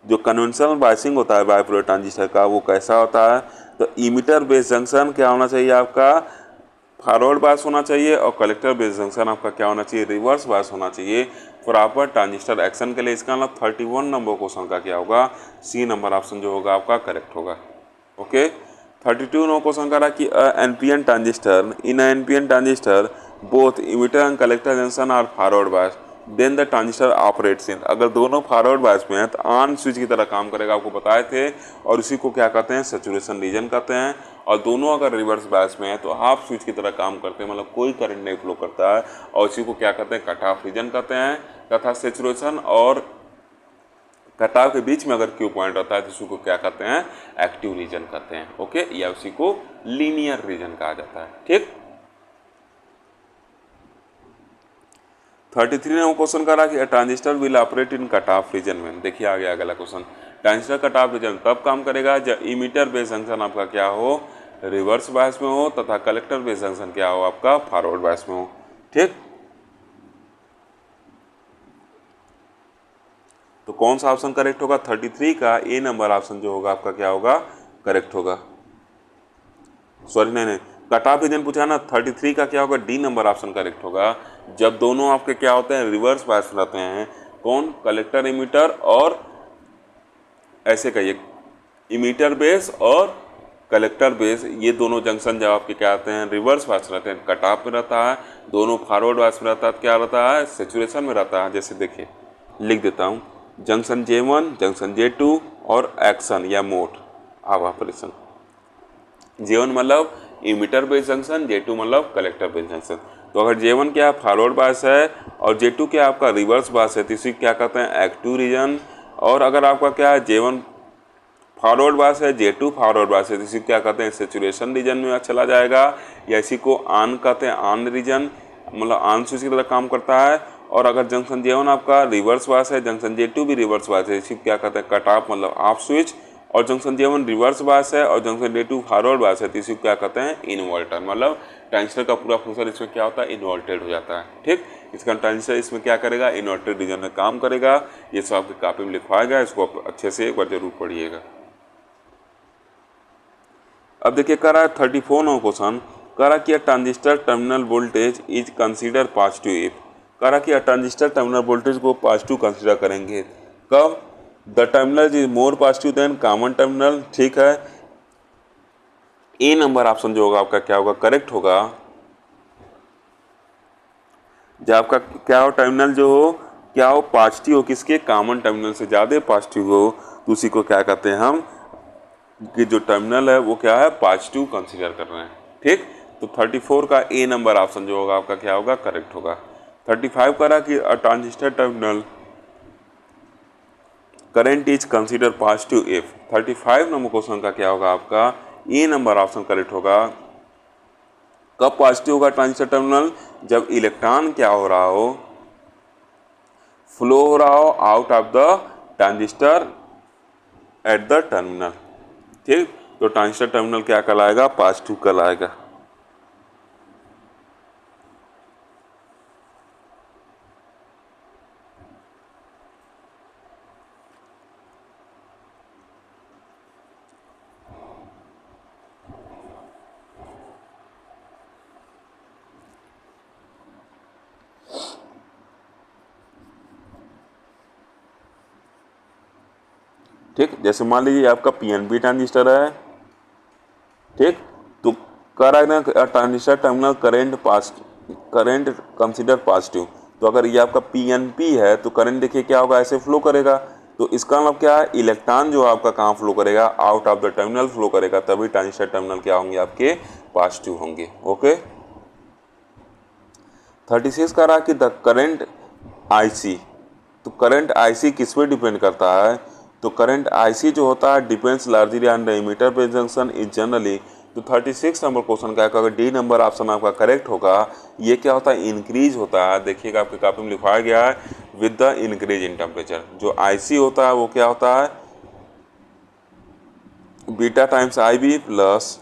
जो कन्वेंशनल बायसिंग होता है बाइपोलर ट्रांजिस्टर का, वो कैसा होता है, तो इमीटर बेस जंक्शन क्या होना चाहिए आपका, फॉरवर्ड बायस होना चाहिए, और कलेक्टर बेस जंक्शन आपका क्या होना चाहिए, रिवर्स बायस होना चाहिए प्रॉपर ट्रांजिस्टर एक्शन के लिए। इसका मतलब 31 नंबर क्वेश्चन का क्या होगा, सी नंबर ऑप्शन जो होगा आपका करेक्ट होगा। ओके, 32 नंबर क्वेश्चन का रहा कि NPN transistor, in NPN transistor both emitter and collector junction are forward bias, then the transistor operates in. अगर दोनों फॉरवर्ड बायस में है तो ऑन स्विच की तरह काम करेगा, आपको बताए थे, और इसी को क्या कहते हैं, सैचुरेशन रीजन कहते हैं। और दोनों अगर रिवर्स बायस में है तो हाफ स्विच की तरह काम करते हैं, मतलब कोई करंट नहीं फ्लो करता है, और इसी को क्या कहते हैं, कट ऑफ रीजन कहते हैं। तथा सैचुरेशन और कट ऑफ के बीच में अगर क्यू पॉइंट होता है तो इसी को क्या कहते हैं, एक्टिव रीजन कहते हैं। ओके, या उसी को लीनियर रीजन कहा जाता है। ठीक, 33 नंबर क्वेश्चन का रहा कि transistor will operate in cut off region में। देखिए आ गया अगला question, transistor cut off region तब काम करेगा जब इमीटर बेस जंक्शन आपका क्या हो, रिवर्स बायस में हो, तथा कलेक्टर बेस जंक्शन क्या हो आपका, फॉरवर्ड बायस में हो। ठीक, तो कौन सा ऑप्शन करेक्ट होगा, 33 का ए नंबर ऑप्शन जो होगा आपका क्या होगा, करेक्ट होगा। सॉरी नहीं, कट ऑफ रीजन पूछा ना, 33 का क्या होगा, डी नंबर ऑप्शन करेक्ट होगा। जब दोनों आपके क्या होते हैं, रिवर्स बायस में रहते हैं, कौन, कलेक्टर इमीटर, और ऐसे कहिए इमीटर बेस और कलेक्टर बेस, ये दोनों जंक्शन जब आपके क्या आते हैं, रिवर्स बायस रहते हैं, कट ऑफ में रहता है, दोनों फॉरवर्ड बायस में रहता है, क्या रहता है, सेचुरेशन में रहता है। जैसे देखिए लिख देता हूँ, जंक्शन J1, जंक्शन J2 और एक्शन या मोड ऑफ ऑपरेशन। J1 मतलब इमीटर बेस जंक्शन, J2 मतलब कलेक्टर बेस जंक्शन। तो अगर J1 क्या फॉरवर्ड बायस है और J2 क्या आपका रिवर्स बायस है तो इसी क्या कहते हैं, एक्टिव रीजन। और अगर आपका क्या है, J1 फॉरवर्ड बायस है, J2 फॉरवर्ड बायस है तो इसी क्या कहते हैं, सेचुरेशन रीजन में चला जाएगा, या इसी को ऑन कहते हैं, ऑन रीजन मतलब ऑन स्विच की तरह काम करता है। और अगर जंक्शन J1 आपका रिवर्स बायस है, जंक्शन J2 भी रिवर्स बायस है, इसी को क्या कहते हैं, कट ऑफ मतलब ऑफ स्विच। और जंक्शन J1 रिवर्स बायस है और जंक्शन J2 फॉरवर्ड बायस है तो इसी को क्या कहते हैं, इन्वर्टर। मतलब ट्रांजिस्टर का पूरा फंक्शन इसमें क्या होता है, इन्वर्टेड हो जाता है। ठीक, इसका ट्रांजिस्टर इसमें क्या करेगा, इन्वर्टेड रीजन में काम करेगा। ये सब आपकी कॉपी में लिखवाया गया, इसको आप अच्छे से एक बार जरूर पढ़िएगा। अब देखिए कह रहा है 34 नंबर क्वेश्चन, कह रहा कि transistor terminal voltage is consider positive if, कह रहा कि ट्रांजिस्टर टर्मिनल वोल्टेज को पॉजिटिव कंसीडर करेंगे कब, the terminal is more positive than common terminal. ठीक है, ए नंबर ऑप्शन जो होगा आपका क्या होगा, करेक्ट होगा। जब आपका क्या हो, टर्मिनल जो हो क्या हो, पॉजिटिव हो, किसके, कॉमन टर्मिनल से ज़्यादा पॉजिटिव हो, तो उसी को क्या कहते हैं हम, कि जो टर्मिनल है वो क्या है, पॉजिटिव कंसीडर कर रहे हैं। ठीक, तो 34 का ए नंबर ऑप्शन जो होगा आपका क्या होगा, करेक्ट होगा। 35 कह रहा कि transistor terminal current is consider positive if, 35 number question का क्या होगा आपका, ए नंबर ऑप्शन करेक्ट होगा। कब पॉजिटिव होगा ट्रांजिस्टर टर्मिनल, जब इलेक्ट्रॉन क्या हो रहा हो, फ्लो हो रहा हो out of the transistor at the terminal. ठीक, तो ट्रांजिस्टर टर्मिनल क्या कहलाएगा, पॉजिटिव कहलाएगा। ठीक, जैसे मान लीजिए आपका पीएनपी ट्रांजिस्टर है। ठीक, तो कह रहा है ना transistor terminal current consider positive, तो अगर ये आपका पीएनपी है तो करंट देखिए क्या होगा, ऐसे फ्लो करेगा। तो इसका मतलब क्या है, इलेक्ट्रॉन जो आपका कहाँ फ्लो करेगा, out of the terminal flow करेगा, तभी ट्रांजिस्टर टर्मिनल क्या होंगे आपके, पॉजिटिव होंगे। ओके, 36 कह रहा कि द करंट आईसी, तो करंट आईसी किस पे डिपेंड करता है, तो करंट आईसी जो होता है depends largely on the emitter base junction is generally. तो 36 नंबर क्वेश्चन का अगर डी नंबर ऑप्शन आपका करेक्ट होगा। ये क्या होता है, इंक्रीज होता है। देखिएगा आपके कॉपी में लिखवाया गया है with the increase in temperature. जो आईसी होता है वो क्या होता है, beta times I B plus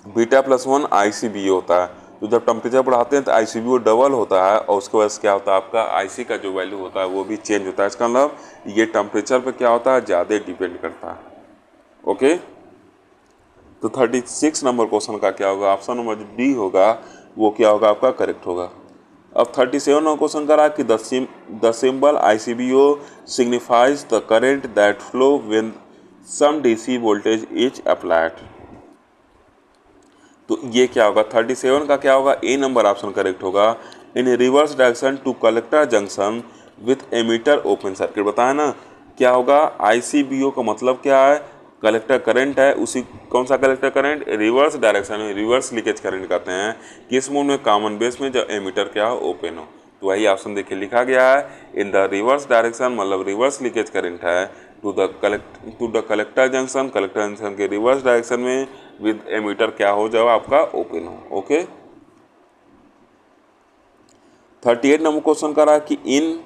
beta plus 1 ICBO होता है। तो जब टेम्परेचर बढ़ाते हैं तो ICBO डबल होता है और उसके बाद क्या होता है, आपका IC का जो वैल्यू होता है वो भी चेंज होता है। इसका मतलब ये टेम्परेचर पे क्या होता है, ज़्यादा डिपेंड करता है। ओके, तो 36 नंबर क्वेश्चन का क्या होगा, ऑप्शन नंबर जो डी होगा वो क्या होगा आपका, करेक्ट होगा। अब 37 नंबर क्वेश्चन करा कि the symbol ICBO signifies the current that flow when some DC voltage is applied. तो ये क्या होगा, 37 का क्या होगा, ए नंबर ऑप्शन करेक्ट होगा। In reverse direction to collector junction with emitter open circuit. बताया ना क्या होगा, ICBO का मतलब क्या है, कलेक्टर करंट है, उसी कौन सा कलेक्टर करंट, रिवर्स डायरेक्शन में, रिवर्स लीकेज करंट कहते हैं। किस मोड में, कॉमन बेस में, जब एमीटर क्या हो, ओपन हो। तो वही ऑप्शन देखिए लिखा गया है, इन द रिवर्स डायरेक्शन मतलब रिवर्स लीकेज करंट है to the collector junction, collector junction के रिवर्स डायरेक्शन में विद एमीटर क्या हो जाओ आपका, ओपन हो। ओके, 38 नंबर क्वेश्चन कर रहा है कि इन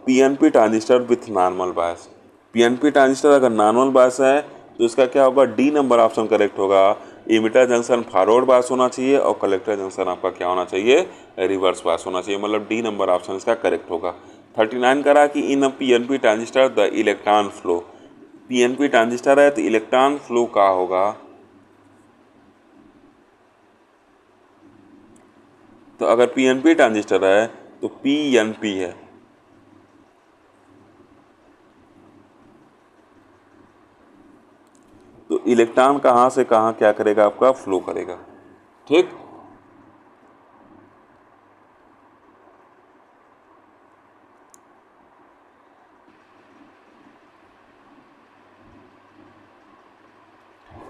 PNP transistor with normal bias, PNP transistor अगर नॉर्मल बायस है तो इसका क्या होगा, डी नंबर ऑप्शन करेक्ट होगा। इमीटर जंक्शन फॉरवर्ड बायस होना चाहिए और कलेक्टर जंक्शन आपका क्या होना चाहिए, रिवर्स बायस होना चाहिए, मतलब डी नंबर ऑप्शन इसका करेक्ट होगा। 39 करा कि इन PNP transistor the electron flow, PNP transistor है तो इलेक्ट्रॉन फ्लो का होगा, तो अगर PNP ट्रांजिस्टर है तो PNP है। तो इलेक्ट्रॉन कहाँ से कहाँ क्या करेगा, आपका फ्लो करेगा। ठीक,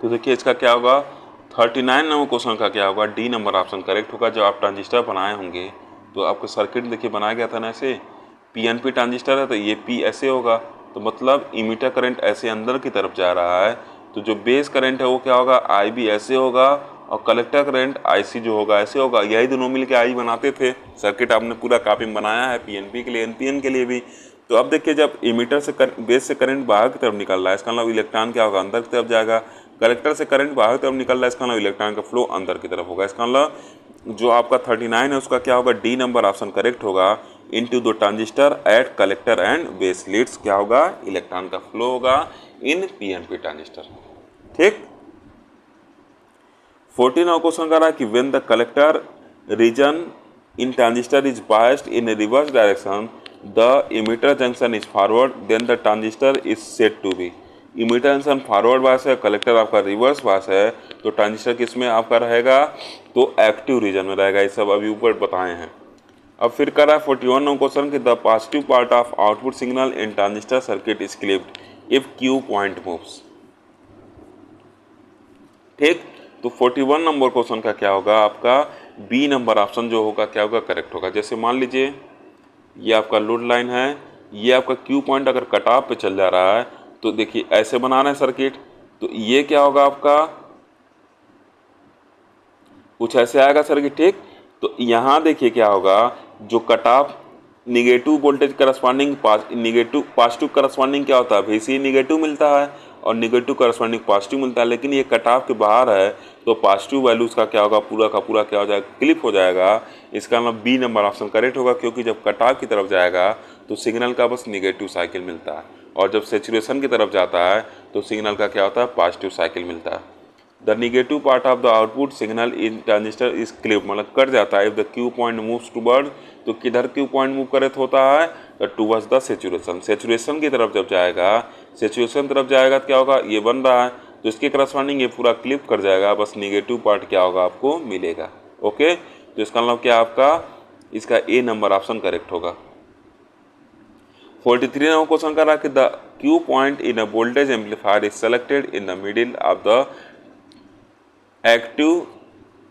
तो देखिए इसका क्या होगा, 39 नंबर क्वेश्चन का क्या होगा, डी नंबर ऑप्शन करेक्ट होगा। जब आप ट्रांजिस्टर बनाए होंगे तो आपका सर्किट देखिए बनाया गया था ना ऐसे, पीएनपी ट्रांजिस्टर है तो ये पी ऐसे होगा, तो मतलब इमीटर करंट ऐसे अंदर की तरफ जा रहा है, तो जो बेस करंट है वो क्या होगा, आई बी ऐसे होगा, और कलेक्टर करंट आईसी जो होगा ऐसे होगा। यही दोनों मिलके आई बनाते थे। सर्किट आपने पूरा कॉपी में बनाया है पीएनपी के लिए, एनपीएन के लिए भी। तो अब देखिए जब इमीटर से बेस से करंट बाहर की तरफ निकल रहा है, इसका मतलब इलेक्ट्रॉन क्या होगा, अंदर की तरफ जाएगा। कलेक्टर से करंट बाहर की तरफ निकल रहा है, इसका मतलब इलेक्ट्रॉन का फ्लो अंदर की तरफ होगा। इसका मतलब जो आपका 39 है उसका क्या होगा, डी नंबर ऑप्शन करेक्ट होगा। Into the transistor at collector and base leads क्या होगा, इलेक्ट्रॉन का फ्लो होगा इन पीएनपी ट्रांजिस्टर। ठीक, 14 क्वेश्चन कर रहा है कि when the collector region in transistor is biased in reverse direction the emitter junction is forward then the transistor is said to be. Emitter junction forward bias है, collector आपका reverse bias है, तो transistor किस में आपका रहेगा, तो active region में रहेगा। ये सब अभी ऊपर बताए हैं। अब फिर कर रहा है 41 नंबर क्वेश्चन कि the positive part of output signal in transistor circuit is clipped if Q point moves. ठीक, तो 41 नंबर क्वेश्चन का क्या होगा, आपका बी नंबर ऑप्शन जो होगा क्या होगा, करेक्ट होगा। जैसे मान लीजिए ये आपका लोड लाइन है, ये आपका क्यू पॉइंट अगर कट ऑफ पे चल जा रहा है, तो देखिए ऐसे बना रहे हैं सर्किट, तो ये क्या होगा आपका, कुछ ऐसे आएगा सर्किट। ठीक, तो यहाँ देखिए क्या होगा, जो cut off negative voltage corresponding negative positive corresponding क्या होता है, VC निगेटिव मिलता है और निगेटिव करस्पॉन्डिंग पॉजिटिव मिलता है। लेकिन ये कट ऑफ के बाहर है तो पॉजिटिव वैल्यूज का क्या होगा, पूरा का पूरा क्या हो जाएगा, क्लिप हो जाएगा। इसका मतलब बी नंबर ऑप्शन करेक्ट होगा, क्योंकि जब कट ऑफ की तरफ जाएगा तो सिग्नल का बस निगेटिव साइकिल मिलता है, और जब सेचुरेशन की तरफ जाता है तो सिग्नल का क्या होता है, पॉजिटिव साइकिल मिलता है। The negative part of the output signal in transistor is clip, मतलब कट जाता है। If the Q point moves toward, तो किधर क्यू पॉइंट मूव करे होता है, तो टूवर्ड्स द सेचुरेशन। सेचुरेशन की तरफ जब जाएगा, सेचुरेशन तरफ जाएगा तो क्या होगा, ये बन रहा है तो इसके करस्पॉन्डिंग ये पूरा क्लिप कर जाएगा, बस निगेटिव पार्ट क्या होगा आपको मिलेगा। ओके, तो इसका मतलब क्या आपका, इसका ए नंबर ऑप्शन करेक्ट होगा। 43 नंबर क्वेश्चन कर रहा कि the Q point in a voltage amplifier is selected in the middle of the active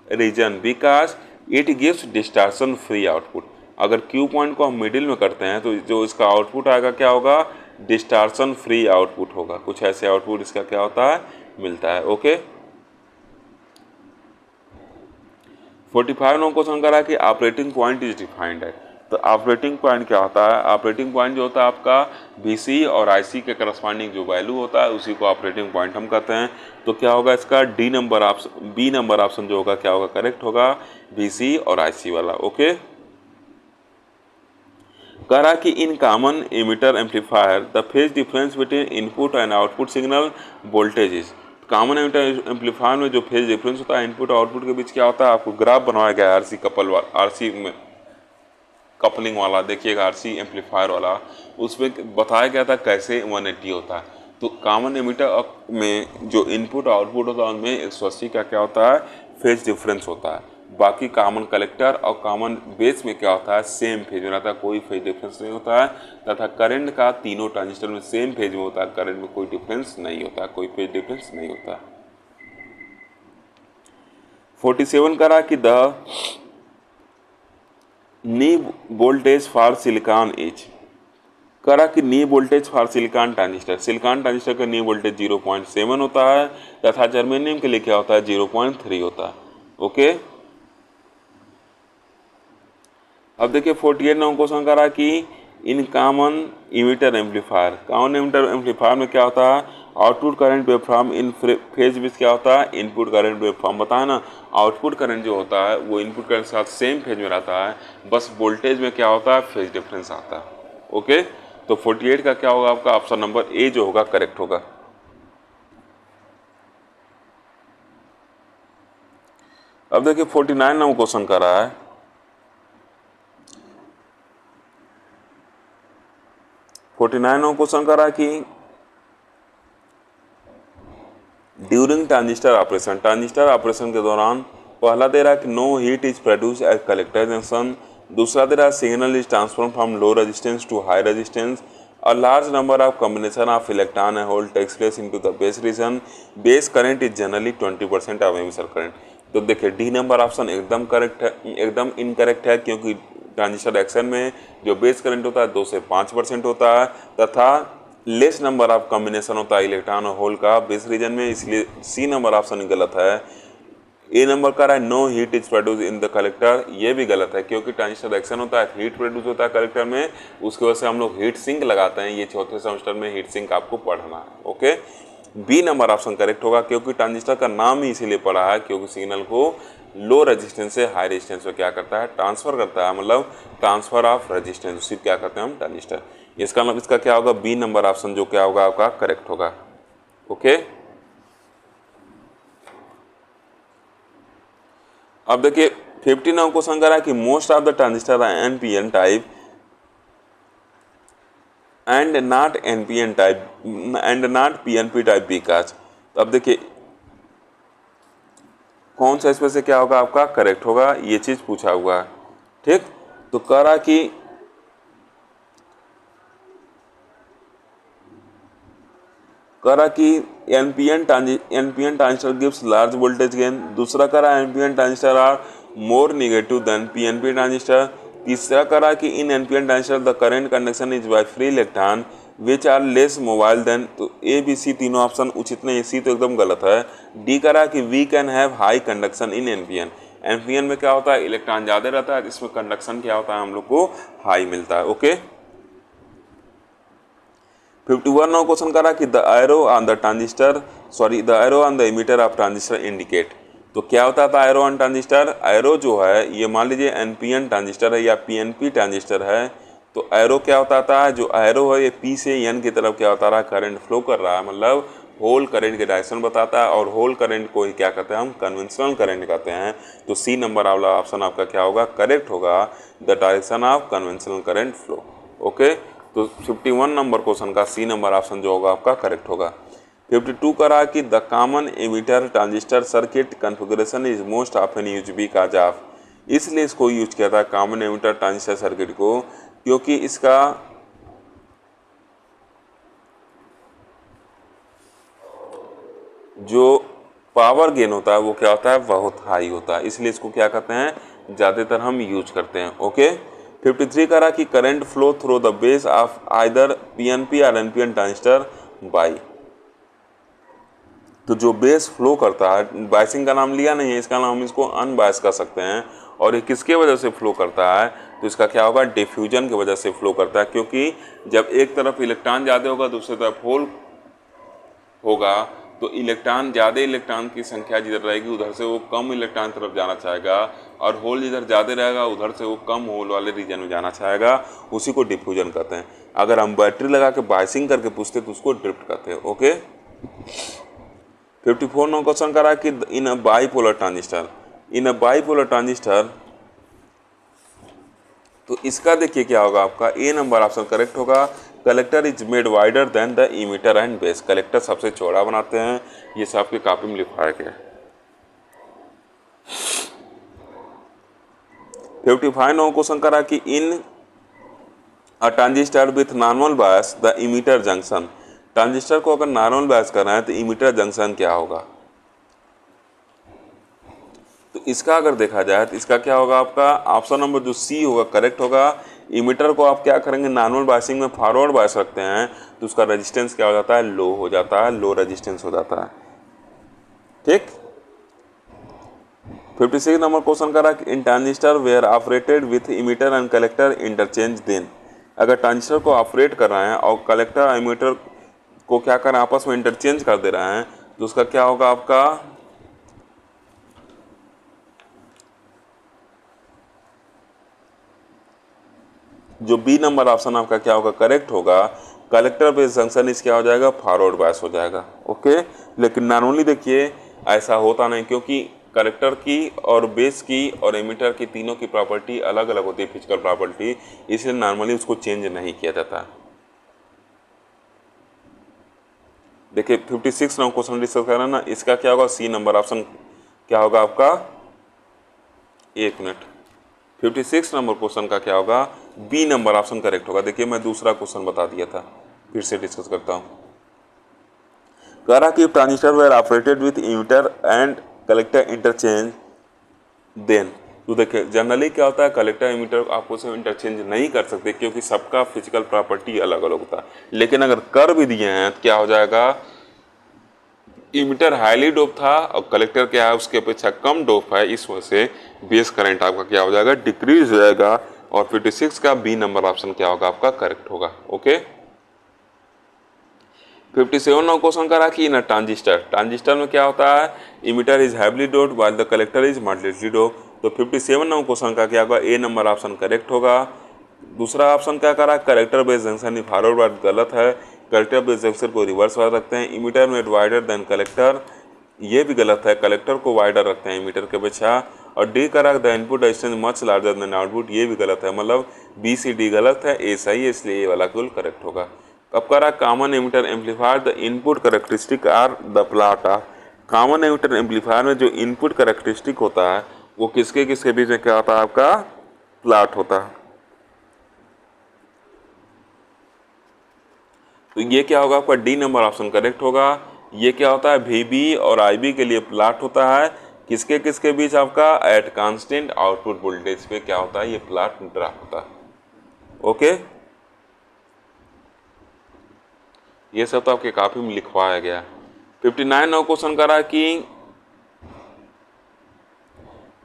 region because it gives distortion free output. अगर क्यू पॉइंट को हम मिडिल में करते हैं तो जो इसका आउटपुट आएगा क्या होगा, डिस्टॉर्शन फ्री आउटपुट होगा। कुछ ऐसे आउटपुट इसका क्या होता है, मिलता है। ओके, 45 नंबर क्वेश्चन करा कि ऑपरेटिंग पॉइंट इज डिफाइंड है। तो ऑपरेटिंग पॉइंट क्या होता है, ऑपरेटिंग पॉइंट जो होता है आपका VC और IC के करस्पॉन्डिंग जो वैल्यू होता है उसी को ऑपरेटिंग पॉइंट हम कहते हैं। तो क्या होगा इसका D number option, B number option जो होगा क्या होगा, करेक्ट होगा, VC और IC वाला। ओके, करा कि in common emitter amplifier the phase difference between input and output signal voltage is. Common emitter amplifier में जो फेज डिफरेंस होता है इनपुट और आउटपुट के बीच क्या होता है, आपको ग्राफ बनवाया गया है RC कपल वाला, RC में कपलिंग वाला देखिएगा, RC एम्पलीफायर वाला, उसमें बताया गया था कैसे 180 होता है। तो कॉमन एमिटर में जो इनपुट आउटपुट होता है उनमें 180 का क्या होता है, फेज डिफरेंस होता है। बाकी कॉमन कलेक्टर और कॉमन बेस में क्या होता है, सेम फेज में रहता है, कोई फेज डिफरेंस नहीं होता है। तथा करंट का तीनों ट्रांजिस्टर में सेम फेज में होता है, करंट में कोई डिफरेंस नहीं होता है, कोई फेज डिफरेंस नहीं होता है। 47 करा कि the knee voltage for silicon is, करा कि नी voltage for silicon transistor, silicon transistor का नी वोल्टेज 0.7 होता है तथा जर्मेनियम के लिए क्या होता है, 0.3 होता है। ओके, अब देखिए 48 नंबर क्वेश्चन करा कि in common emitter amplifier, common emitter amplifier में क्या होता है, output current waveform in phase with क्या होता है, इनपुट करंट वेवफॉर्म। बताया ना, आउटपुट करंट जो होता है वो इनपुट करंट के साथ सेम फेज में रहता है, बस वोल्टेज में क्या होता है, फेज डिफरेंस आता है। ओके, तो 48 का क्या होगा आपका, ऑप्शन नंबर ए जो होगा करेक्ट होगा। अब देखिए 49 नंबर क्वेश्चन कर रहा है, 49 नंबर क्वेश्चन कर रहा है कि ड्यूरिंग ट्रांजिस्टर ऑपरेशन के दौरान पहला दे रहा है कि no heat is produce at collector junction, दूसरा दे रहा है signal is transform from low resistance to high resistance, a large number of combination of electron and hole takes place into the base region, base current is generally 20% of emission current. तो देखिए D number option एकदम correct है, एकदम incorrect है, क्योंकि transistor action में जो base current होता है 2 से 5% होता है तथा लेस नंबर ऑफ कॉम्बिनेशन होता है इलेक्ट्रॉन और होल का बेस रीजन में, इसलिए सी नंबर ऑप्शन गलत है। ए नंबर का रहा है no heat is produce in the collector, ये भी गलत है, क्योंकि ट्रांजिस्टर एक्शन होता है हीट प्रोड्यूस होता है कलेक्टर में, उसकी वजह से हम लोग हीट सिंक लगाते हैं। ये चौथे सेमेस्टर में हीट सिंक आपको पढ़ना है। Okay, B number option correct होगा, क्योंकि ट्रांजिस्टर का नाम ही इसीलिए पड़ा है क्योंकि सिग्नल को लो रेजिस्टेंस से हाई रेजिस्टेंस में क्या करता है, ट्रांसफर करता है, मतलब ट्रांसफर ऑफ रेजिस्टेंस, उसी क्या करते हैं हम, ट्रांजिस्टर। इसका मतलब इसका क्या होगा, बी नंबर ऑप्शन जो क्या होगा आपका करेक्ट होगा। ओके, अब देखिए 59 क्वेश्चन करा कि most of the transistor are NPN type and not NPN type and not PNP type because. तो अब देखिए कौन सा इसमें से क्या होगा आपका करेक्ट होगा, ये चीज पूछा हुआ है। ठीक, तो करा कि NPN transistor gives large voltage gain, दूसरा करा NPN transistor are more negative than PNP transistor, तीसरा करा कि in NPN transistor the current conduction is by free electron which are less mobile than. तो ए बी सी तीनों option उचित नहीं, सी तो एकदम गलत है। डी करा कि we can have high conduction in NPN, NPN में क्या होता है इलेक्ट्रॉन ज्यादा रहता है, इसमें कंडक्शन क्या होता है हम लोग को हाई मिलता है। ओके, 51 नौ क्वेश्चन करा कि the arrow on the transistor the arrow on the emitter of transistor indicate. तो क्या होता था एरो ऑन ट्रांजिस्टर, एरो जो है ये मान लीजिए एनपीएन ट्रांजिस्टर है या पीएनपी ट्रांजिस्टर है, तो एरो क्या होता था, जो एरो है ये पी से एन की तरफ क्या होता रहा, करंट फ्लो कर रहा है, मतलब होल करंट के डायरेक्शन बताता है, और होल करंट को ही क्या कहते हैं हम, कन्वेंशनल करंट कहते हैं। तो सी नंबर वाला ऑप्शन आपका क्या होगा करेक्ट होगा, the direction of conventional current flow. Okay, तो 51 नंबर क्वेश्चन का सी नंबर ऑप्शन जो होगा आपका करेक्ट होगा। 52 करा कि the common emitter transistor circuit configuration is most often use because of, इसलिए इसको यूज किया था कॉमन एमिटर ट्रांजिस्टर सर्किट को, क्योंकि इसका जो पावर गेन होता है वो क्या होता है, बहुत हाई होता है, इसलिए इसको क्या कहते हैं ज़्यादातर हम यूज करते हैं। ओके, 53 करा कि current flow through the base of either PNP और एनपीएन ट्रांजिस्टर बाई। तो जो बेस फ्लो करता है, बाइसिंग का नाम लिया नहीं है, इसका नाम हम इसको अनबायस कर सकते हैं, और ये किसके वजह से फ्लो करता है, तो इसका क्या होगा डिफ्यूजन की वजह से फ्लो करता है, क्योंकि जब एक तरफ इलेक्ट्रॉन ज़्यादा होगा दूसरी तरफ होल होगा, तो ज़्यादा इलेक्ट्रॉन की संख्या जिधर रहेगी उधर से वो कम इलेक्ट्रॉन तरफ जाना चाहेगा, और होल जिधर ज़्यादा रहेगा उधर से वो कम होल वाले रीजन में जाना चाहेगा, उसी को डिफ्यूजन कहते हैं। अगर हम बैटरी लगा के बाइसिंग करके पूछते तो उसको ड्रिफ्ट कहते हैं। ओके, 54 नौ क्वेश्चन करा कि इन अ बाईपोलर ट्रांजिस्टर, तो इसका देखिए क्या होगा आपका ए नंबर ऑप्शन करेक्ट होगा, collector is made wider than the emitter and base, collector सबसे चौड़ा बनाते हैं, ये सब आपकी कॉपी में लिखवाया गया है। 55 नौ क्वेश्चन करा कि in a transistor with normal bias the emitter junction, transistor को अगर नॉर्मल बायस करना है तो इमीटर जंक्शन क्या होगा। तो इसका अगर देखा जाए तो इसका क्या होगा आपका ऑप्शन नंबर जो सी होगा करेक्ट होगा। इमीटर को आप क्या करेंगे, नॉर्मल बायसिंग में फॉरवर्ड बायस रखते हैं तो उसका रेजिस्टेंस क्या हो जाता है, लो हो जाता है, लो रेजिस्टेंस हो जाता है। ठीक, 56 नंबर क्वेश्चन करा in transistor were operated with emitter and collector interchange then, अगर ट्रांजिस्टर को ऑपरेट कर रहे हैं और कलेक्टर और इमीटर को क्या कर रहे हैं आपस में इंटरचेंज कर दे रहे हैं, तो उसका क्या होगा आपका जो बी नंबर ऑप्शन आपका क्या होगा करेक्ट होगा, कलेक्टर बेस जंक्शन इस क्या हो जाएगा फॉरवर्ड बायस हो जाएगा। ओके, लेकिन नॉर्मली देखिए ऐसा होता नहीं, क्योंकि कलेक्टर की और बेस की और एमिटर की तीनों की प्रॉपर्टी अलग अलग होती है, फिजिकल प्रॉपर्टी, इसलिए नॉर्मली उसको चेंज नहीं किया जाता। देखिए 56 नंबर क्वेश्चन डिस्कस कर रहे हैं ना, इसका क्या होगा, सी नंबर ऑप्शन क्या होगा आपका, 1 मिनट, 56 नंबर क्वेश्चन का क्या होगा, बी नंबर ऑप्शन करेक्ट होगा। देखिए मैं दूसरा क्वेश्चन बता दिया था, फिर से डिस्कस करता हूँ। कह रहा कि transistor were operated with emitter and collector interchange then. तो देखिए जनरली क्या होता है, कलेक्टर इमिटर आपको से इंटरचेंज नहीं कर सकते क्योंकि सबका फिजिकल प्रॉपर्टी अलग अलग होता है। लेकिन अगर कर भी दिए हैं तो क्या हो जाएगा, इमिटर हाईली डोप था और कलेक्टर क्या है उसके अपेक्षा कम डोप है, इस वजह से बेस करंट आपका क्या हो जाएगा, डिक्रीज हो जाएगा। और 56 का बी नंबर ऑप्शन क्या होगा आपका, करेक्ट होगा। ओके 57 नंबर क्वेश्चन करा कि इन ट्रांजिस्टर, ट्रांजिस्टर में क्या होता है, emitter is heavily doped while the collector is moderately doped. तो 57 नंबर क्वेश्चन का क्या होगा, ए नंबर ऑप्शन करेक्ट होगा। दूसरा ऑप्शन क्या करा, collector base junction forward wide गलत है, कलेक्टर बेस जंक्शन को रिवर्स वाइड रखते हैं, इमिटर में वाइडर देन कलेक्टर, ये भी गलत है, कलेक्टर को वाइडर रखते हैं इमिटर के अपेक्षा। और डी करा the input distance much larger than output, ये भी गलत है, मतलब बी सी डी गलत है, ए सही है, इसलिए ये वाला कुल करेक्ट होगा। अब करा common emitter amplifier the input characteristic are the plot are. Common emitter amplifier में जो इनपुट करेक्टरिस्टिक होता है वो किसके किसके बीच में क्या होता है, आपका प्लॉट होता है। तो ये क्या होगा आपका, डी नंबर ऑप्शन करेक्ट होगा। ये क्या होता है, वीबी और आईबी के लिए प्लॉट होता है, किसके किसके बीच आपका, एट कांस्टेंट आउटपुट वोल्टेज पे क्या होता है, ये प्लॉट ड्रा होता है। ओके ये सब तो आपके कॉपी में लिखवाया गया। 59 नौ क्वेश्चन करा कि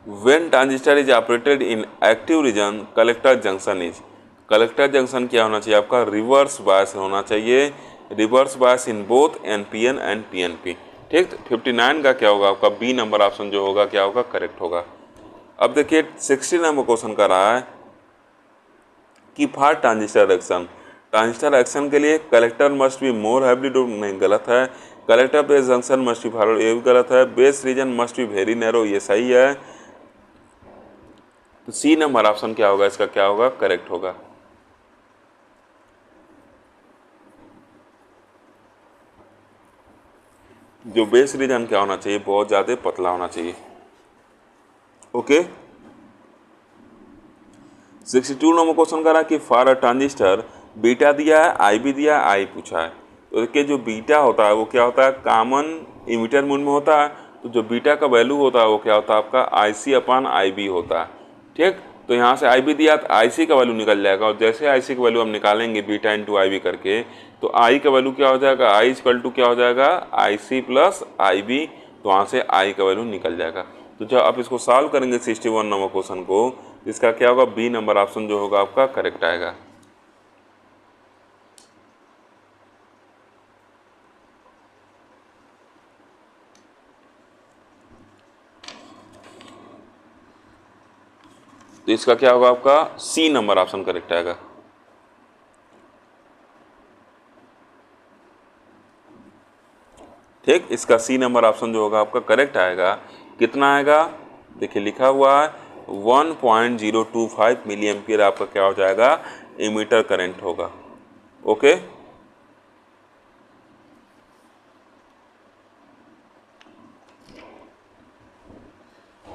when transistor is operated in active reason collector junction is, collector junction क्या होना चाहिए आपका, रिवर्स बायस होना चाहिए, reverse bias in both NPN and PNP. ठीक 59 का क्या होगा आपका, बी नंबर ऑप्शन जो होगा क्या होगा, करेक्ट होगा। अब देखिए 60 नंबर क्वेश्चन का रहा है कि for transistor action, transistor action के लिए collector must be more heavily doped, नहीं गलत है, collector base junction must be forward, ये भी गलत है, base reason must be very narrow, ये सही है। तो सी नंबर ऑप्शन क्या होगा, इसका क्या होगा, करेक्ट होगा। जो बेस रीजन क्या होना चाहिए, बहुत ज्यादा पतला होना चाहिए। ओके 62 नंबर क्वेश्चन करा कि फॉर अ ट्रांजिस्टर बीटा दिया है, आई भी दिया है, आई पूछा है। तो देखिए जो बीटा होता है वो क्या होता है, कॉमन इमिटर मोड में होता है, तो जो बीटा का वैल्यू होता है वो क्या होता है आपका, आई सी अपॉन आई बी होता है। ठीक तो यहाँ से आई बी दिया तो आई सी का वैल्यू निकल जाएगा, और जैसे आई सी का वैल्यू हम निकालेंगे बीटा इंटू आई बी करके, तो आई का वैल्यू क्या हो जाएगा, आई इक्वल टू क्या हो जाएगा, आई सी प्लस आई बी, तो वहाँ से आई का वैल्यू निकल जाएगा। तो जब आप इसको सॉल्व करेंगे 61 नंबर क्वेश्चन को, इसका क्या होगा, बी नंबर ऑप्शन जो होगा आपका करेक्ट आएगा। तो इसका क्या होगा आपका, सी नंबर ऑप्शन करेक्ट आएगा। ठीक इसका सी नंबर ऑप्शन जो होगा आपका करेक्ट आएगा। कितना आएगा, देखिए लिखा हुआ है 1.025 मिली एम्पियर आपका क्या हो जाएगा, इमीटर करंट होगा। ओके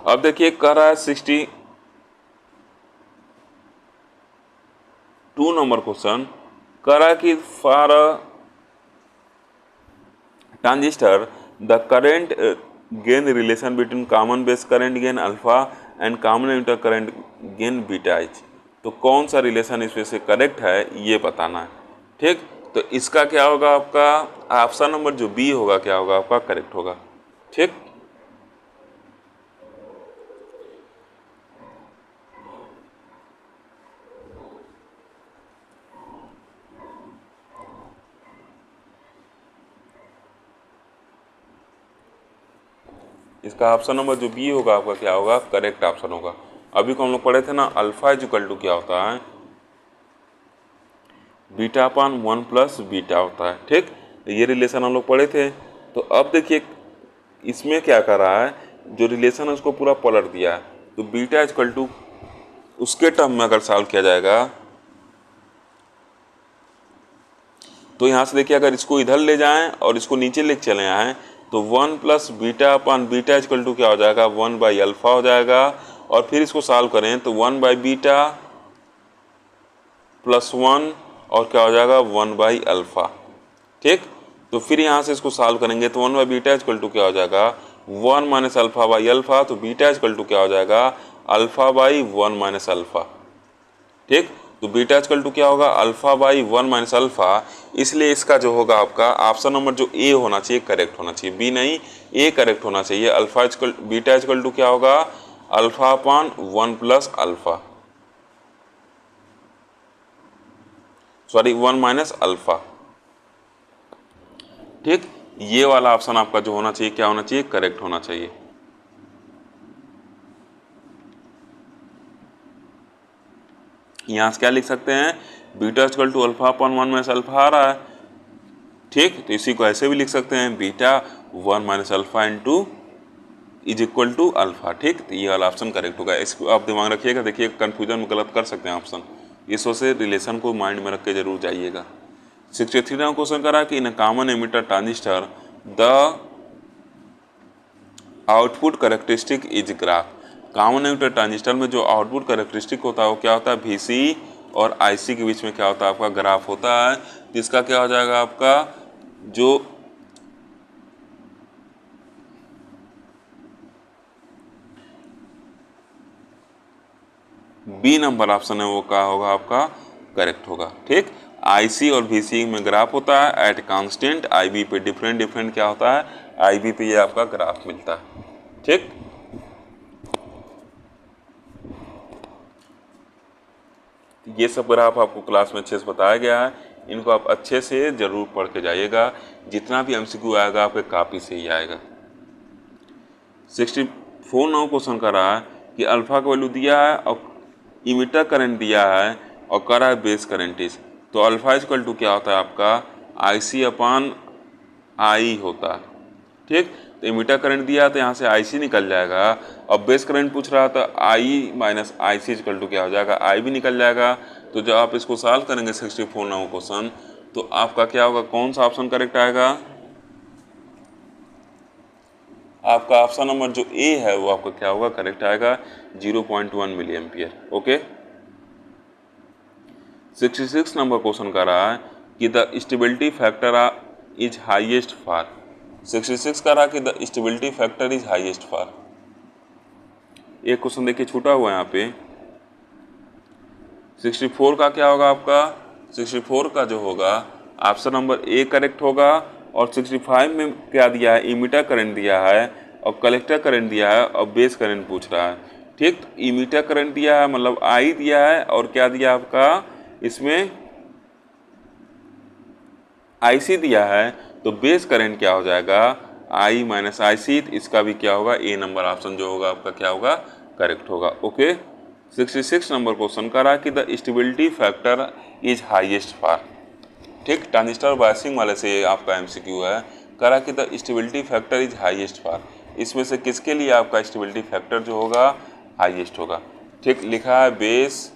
अब देखिए कर रहा है 62 नंबर क्वेश्चन, कर रहा है कि for transistor the current gain relation between common base current gain alpha and common emitter current gain beta is. तो कौन सा रिलेशन इसमें से करेक्ट है ये बताना है। ठीक तो इसका क्या होगा आपका, ऑप्शन नंबर जो बी होगा क्या होगा आपका करेक्ट होगा। ठीक इसका ऑप्शन नंबर जो बी होगा आपका क्या होगा, करेक्ट ऑप्शन होगा। अभी को हम लोग पढ़े थे ना, अल्फा इक्वल टू क्या होता है, बीटा अपान 1 प्लस बीटा होता है। ठीक ये रिलेशन हम लोग पढ़े थे। तो अब देखिए इसमें क्या कर रहा है, जो रिलेशन है उसको पूरा पलट दिया है। तो बीटा इक्वल टू उसके टर्म में अगर सॉल्व किया जाएगा तो यहाँ से देखिए, अगर इसको इधर ले जाएं और इसको नीचे ले चले आएँ तो 1 plus beta upon beta equal to क्या हो जाएगा, 1 बाई अल्फ़ा हो जाएगा। और फिर इसको सॉल्व करें तो 1 बाई बीटा प्लस 1 और क्या हो जाएगा, 1 बाई अल्फ़ा। ठीक, तो फिर यहाँ से इसको सॉल्व करेंगे तो 1 बाई बीटा इक्वल टू क्या हो जाएगा, 1 माइनस अल्फ़ा बाई अल्फ़ा। तो बीटा इक्वल टू क्या हो जाएगा, अल्फ़ा बाई 1 माइनस अल्फ़ा। ठीक, तो बीटा इक्वल टू क्या होगा, अल्फ़ा बाई 1 माइनस अल्फ़ा। इसलिए इसका जो होगा आपका ऑप्शन नंबर जो ए होना चाहिए करेक्ट होना चाहिए, बी नहीं, ए करेक्ट होना चाहिए। Alpha equal beta equal to क्या होगा, alpha upon 1 plus alpha, sorry 1 minus alpha. ठीक, ये वाला ऑप्शन आपका जो होना चाहिए क्या होना चाहिए, करेक्ट होना चाहिए। यहाँ से क्या लिख सकते हैं, beta equal to alpha upon 1 minus alpha आ रहा है। ठीक, तो इसी को ऐसे भी लिख सकते हैं, beta 1 minus alpha into is equal to alpha. ठीक, तो ये वाला ऑप्शन करेक्ट होगा। इसको आप दिमाग रखिएगा, देखिए कंफ्यूजन में गलत कर सकते हैं ऑप्शन, इस वजह से रिलेशन को माइंड में रख के जरूर जाइएगा। 63 नंबर क्वेश्चन करा कि in common emitter transistor the output characteristic is graph. Common emitter transistor में जो आउटपुट कैरेक्टरिस्टिक होता है वो क्या होता है, VC और IC के बीच में क्या होता है, आपका ग्राफ होता है। जिसका क्या हो जाएगा, आपका जो बी नंबर ऑप्शन है वो क्या होगा, आपका करेक्ट होगा। ठीक, IC और VC में ग्राफ होता है एट कांस्टेंट IB पे डिफरेंट क्या होता है, IB पे ये आपका ग्राफ मिलता है। ठीक, ये सब ग्राफ आपको क्लास में अच्छे से बताया गया है, इनको आप अच्छे से जरूर पढ़ के जाइएगा। जितना भी MCQ आएगा आपके कॉपी से ही आएगा। 64 नंबर क्वेश्चन कर रहा है कि अल्फा का वैल्यू दिया है और इमिटर करंट दिया है और कर रहा है बेस करंट इज। तो अल्फा इक्वल टू क्या होता है, आपका IC अपॉन I होता है। ठीक, तो इमिटर करंट दिया तो यहाँ से IC निकल जाएगा। अब बेस करंट पूछ रहा था, I minus IC equal to क्या हो जाएगा, I भी निकल जाएगा। तो जब आप इसको सॉल्व करेंगे 64 नंबर क्वेश्चन, तो आपका क्या होगा, कौन सा ऑप्शन करेक्ट आएगा, आपका ऑप्शन नंबर जो ए है वो आपका क्या होगा, करेक्ट आएगा, 0.1 milliampere. Okay. 66 number question कर रहा है कि the stability factor is highest for. 66 का रहा कि the stability factor is highest for. एक क्वेश्चन देखिए छूटा हुआ है यहाँ पे। 64 का क्या होगा आपका, 64 का जो होगा ऑप्शन नंबर ए करेक्ट होगा। और 65 में क्या दिया है, इमीटर करंट दिया है और कलेक्टर करंट दिया है और बेस करंट पूछ रहा है। ठीक, तो इमीटर करंट दिया है मतलब आई दिया है और क्या दिया आपका इसमें IC दिया है। तो बेस करंट क्या हो जाएगा, I माइनस IC। इसका भी क्या होगा, ए नंबर ऑप्शन जो होगा आपका क्या होगा, करेक्ट होगा। ओके। 66 नंबर क्वेश्चन का रहा कि the stability factor is highest for. ठीक, ट्रांजिस्टर बायसिंग वाले से आपका MCQ है। करा कि the stability factor is highest for. इसमें से किसके लिए आपका स्टेबिलिटी फैक्टर जो होगा हाईएस्ट होगा। ठीक, लिखा है बेस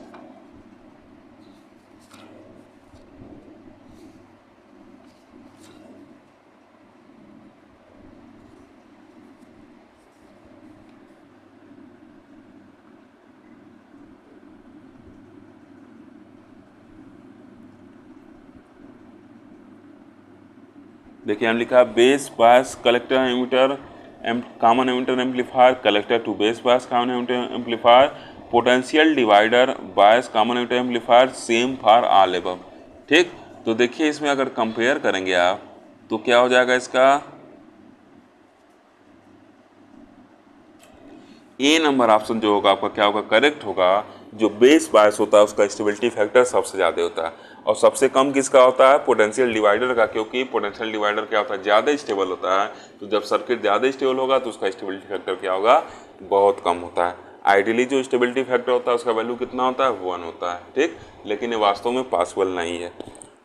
देखिए हम लिखा है base bias collector emitter common emitter amplifier collector to base bias common emitter amplifier potential divider bias common emitter amplifier same for all above. ठीक, तो देखिए इसमें अगर कंपेयर करेंगे आप तो क्या हो जाएगा, इसका ए नंबर ऑप्शन जो होगा आपका क्या होगा, करेक्ट होगा। जो बेस बायस होता है उसका स्टेबिलिटी फैक्टर सबसे ज़्यादा होता है और सबसे कम किसका होता है, पोटेंशियल डिवाइडर का, क्योंकि पोटेंशियल डिवाइडर क्या होता है, ज़्यादा स्टेबल होता है। तो जब सर्किट ज़्यादा स्टेबल होगा तो उसका स्टेबिलिटी फैक्टर क्या होगा, बहुत कम होता है। आइडियली जो स्टेबिलिटी फैक्टर होता है उसका वैल्यू कितना होता है, 1 होता है। ठीक, लेकिन ये वास्तव में पॉसिबल नहीं है।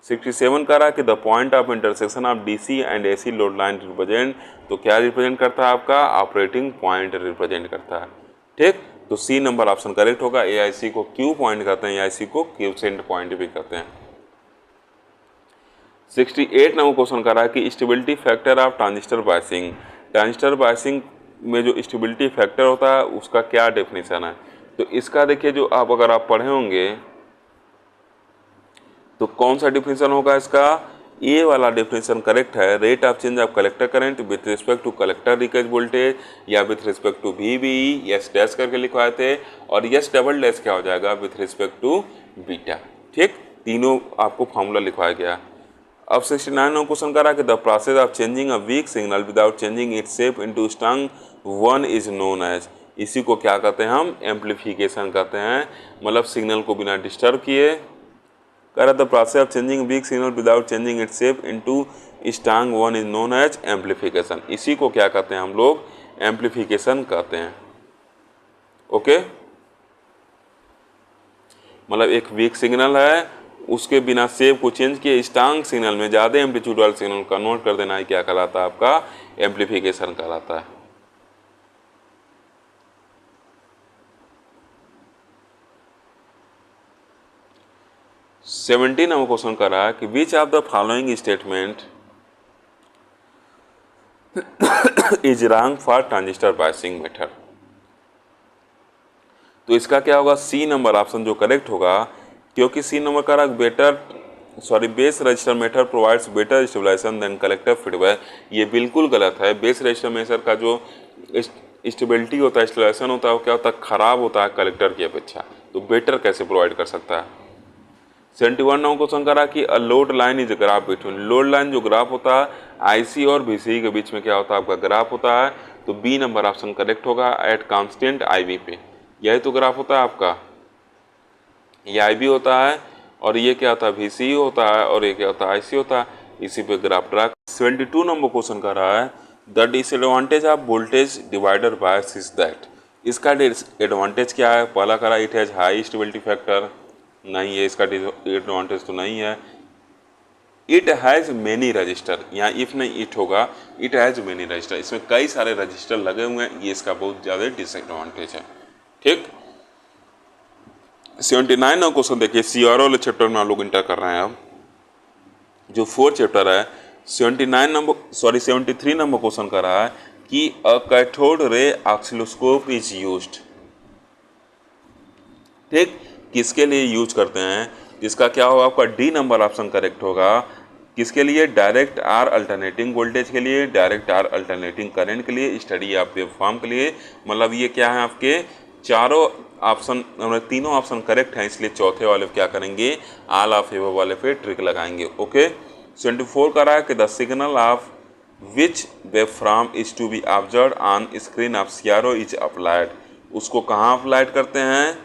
67 का रहा कि the point of intersection of DC and AC load line represent. तो क्या रिप्रेजेंट करता है, आपका ऑपरेटिंग पॉइंट रिप्रेजेंट करता है। ठीक, तो सी नंबर ऑप्शन करेक्ट होगा। AIC को क्यू पॉइंट कहते हैं, AIC को क्यूसेंट पॉइंट भी कहते हैं। 68 नंबर क्वेश्चन कर रहा है कि stability factor of transistor biasing. Transistor biasing में जो स्टेबिलिटी फैक्टर होता है उसका क्या डेफिनेशन है। तो इसका देखिए, जो आप अगर आप पढ़े होंगे तो कौन सा डेफिनेशन होगा इसका, ए वाला डेफिनेशन करेक्ट है। Rate of change of collector current with respect to collector leakage voltage या with respect to VBE, yes dash करके लिखवाए थे, और यस डबल डैश क्या हो जाएगा, विथ रिस्पेक्ट टू बीटा। ठीक, तीनों आपको फॉर्मूला लिखवाया गया। अब 69 नंबर क्वेश्चन करा कि the process of changing a weak signal without changing its shape into strong one is known as. इसी को क्या कहते हैं हम, एम्पलीफिकेशन कहते हैं, मतलब सिग्नल को बिना डिस्टर्ब किए। कह रहा the process of changing weak signal without changing its shape into strong one is known as amplification. इसी को क्या कहते हैं हम लोग, एम्पलीफिकेशन कहते हैं। ओके, मतलब एक वीक सिग्नल है, उसके बिना शेप को चेंज किए स्ट्रॉन्ग सिग्नल में ज़्यादा एम्पलीट्यूड वाले सिग्नल कन्वर्ट कर देना है, क्या कहलाता है आपका, एम्पलीफिकेशन कहलाता है। सेवेंटीन नंबर क्वेश्चन कर रहा है कि which of the following statement is wrong for transistor biasing method. तो इसका क्या होगा, सी नंबर ऑप्शन जो करेक्ट होगा, क्योंकि सी नंबर का base register method provides better stabilization than collector feedback. ये बिल्कुल गलत है। बेस रजिस्टर मेथड का जो स्टेबिलिटी होता है, स्टेबलाइजेशन होता है, वो क्या होता है, खराब होता है कलेक्टर की अपेक्षा, तो बेटर कैसे प्रोवाइड कर सकता है। 71 नंबर क्वेश्चन करा कि a load line is graph between. Load line जो ग्राफ होता है IC और VCE के बीच में क्या होता है, आपका ग्राफ होता है, तो बी नंबर ऑप्शन करेक्ट होगा, एट कांस्टेंट IB पे। यही तो ग्राफ होता है आपका, ये IB होता है और ये क्या होता है, VCE होता है, और ये क्या होता है, IC होता है, इसी पे ग्राफ ड्रा। 72 नंबर क्वेश्चन कर रहा है the disadvantage of voltage divider bias is that. इसका एडवांटेज क्या है, पहला करा it has high stability factor, नहीं है, इसका डिसएडवांटेज तो नहीं है। इट हैज़ मेनी रजिस्टर, यहाँ इफ नहीं इट होगा, इट हैज़ मेनी रजिस्टर, इसमें कई सारे रजिस्टर लगे हुए हैं, ये इसका बहुत ज़्यादा डिसएडवांटेज है। ठीक, 79 नंबर क्वेश्चन देखिए, CRO वाले चैप्टर में हम लोग इंटर कर रहे हैं। अब जो 4 चैप्टर है, 73 नंबर क्वेश्चन कर रहा है कि a cathode ray oscilloscope is used. ठीक, किसके लिए यूज करते हैं, जिसका क्या होगा, आपका डी नंबर ऑप्शन करेक्ट होगा। किसके लिए, डायरेक्ट आर अल्टरनेटिंग वोल्टेज के लिए, डायरेक्ट आर अल्टरनेटिंग करंट के लिए, स्टडी ऑफ वेवफॉर्म के लिए। मतलब ये क्या है, आपके चारों ऑप्शन, तीनों ऑप्शन करेक्ट हैं, इसलिए चौथे वाले क्या करेंगे, ऑल ऑफ एबव वाले पे ट्रिक लगाएंगे। ओके, 74 का रहा है कि the signal of which waveform is to be observe on screen of CRO is applied. उसको कहाँ अप्लाइड करते हैं,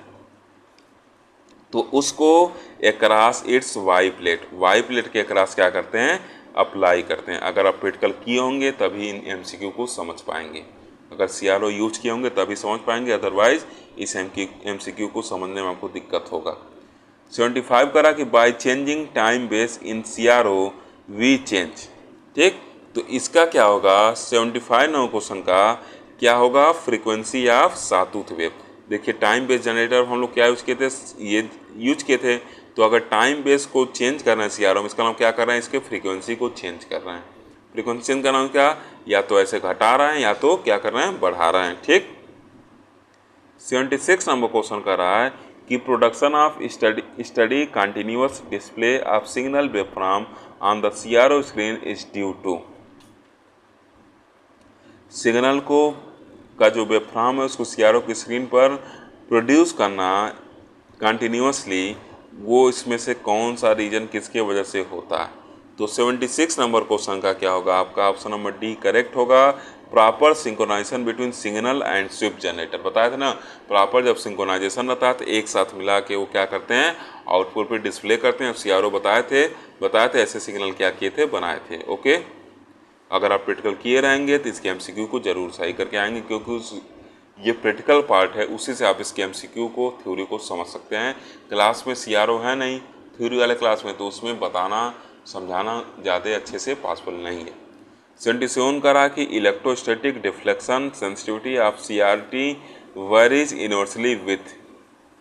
तो उसको अक्रॉस इट्स वाई प्लेट के अक्रॉस क्या करते हैं, अप्लाई करते हैं। अगर आप प्रैक्टिकल किए होंगे तभी इन MCQ को समझ पाएंगे, अगर CRO यूज किए होंगे तभी समझ पाएंगे, अदरवाइज इस MCQ को समझने में आपको दिक्कत होगा। 75 करा कि by changing time base in CRO we change. ठीक, तो इसका क्या होगा, 75 नंबर क्वेश्चन का क्या होगा, फ्रीक्वेंसी ऑफ साटूथ वेव। देखिए टाइम बेस जनरेटर हम लोग क्या यूज किए थे, ये यूज किए थे। तो अगर टाइम बेस को चेंज करना है CRO में, इसका नाम क्या कर रहे हैं, इसके फ्रीक्वेंसी को चेंज कर रहे हैं। फ्रीक्वेंसी चेंज का नाम क्या, या तो ऐसे घटा रहे हैं या तो क्या कर रहे हैं, बढ़ा रहे हैं। ठीक, 76 नंबर क्वेश्चन कर रहा है कि production of study continuous display of signal waveform on the CRO screen is due to. Signal को का जो वेवफॉर्म है उसको CRO की स्क्रीन पर प्रोड्यूस करना कंटिन्यूअसली, वो इसमें से कौन सा रीजन किसके वजह से होता है। तो 76 नंबर क्वेश्चन का क्या होगा, आपका ऑप्शन नंबर डी करेक्ट होगा, proper synchronization between signal and swift generator. बताया था ना, प्रॉपर जब सिंक्रोनाइजेशन रहता है तो एक साथ मिला के वो क्या करते हैं, आउटपुट पे डिस्प्ले करते हैं। CRO बताए थे ऐसे सिग्नल क्या किए थे, बनाए थे। ओके, अगर आप प्रैक्टिकल किए रहेंगे तो इसके MCQ को जरूर सही करके आएंगे, क्योंकि ये प्रैक्टिकल पार्ट है, उसी से आप इसके MCQ को, थ्योरी को समझ सकते हैं। क्लास में CRO है नहीं, थ्योरी वाले क्लास में, तो उसमें बताना समझाना ज़्यादा अच्छे से पॉसिबल नहीं है। 77 करा कि electrostatic deflection sensitivity of CRT varies inversely with.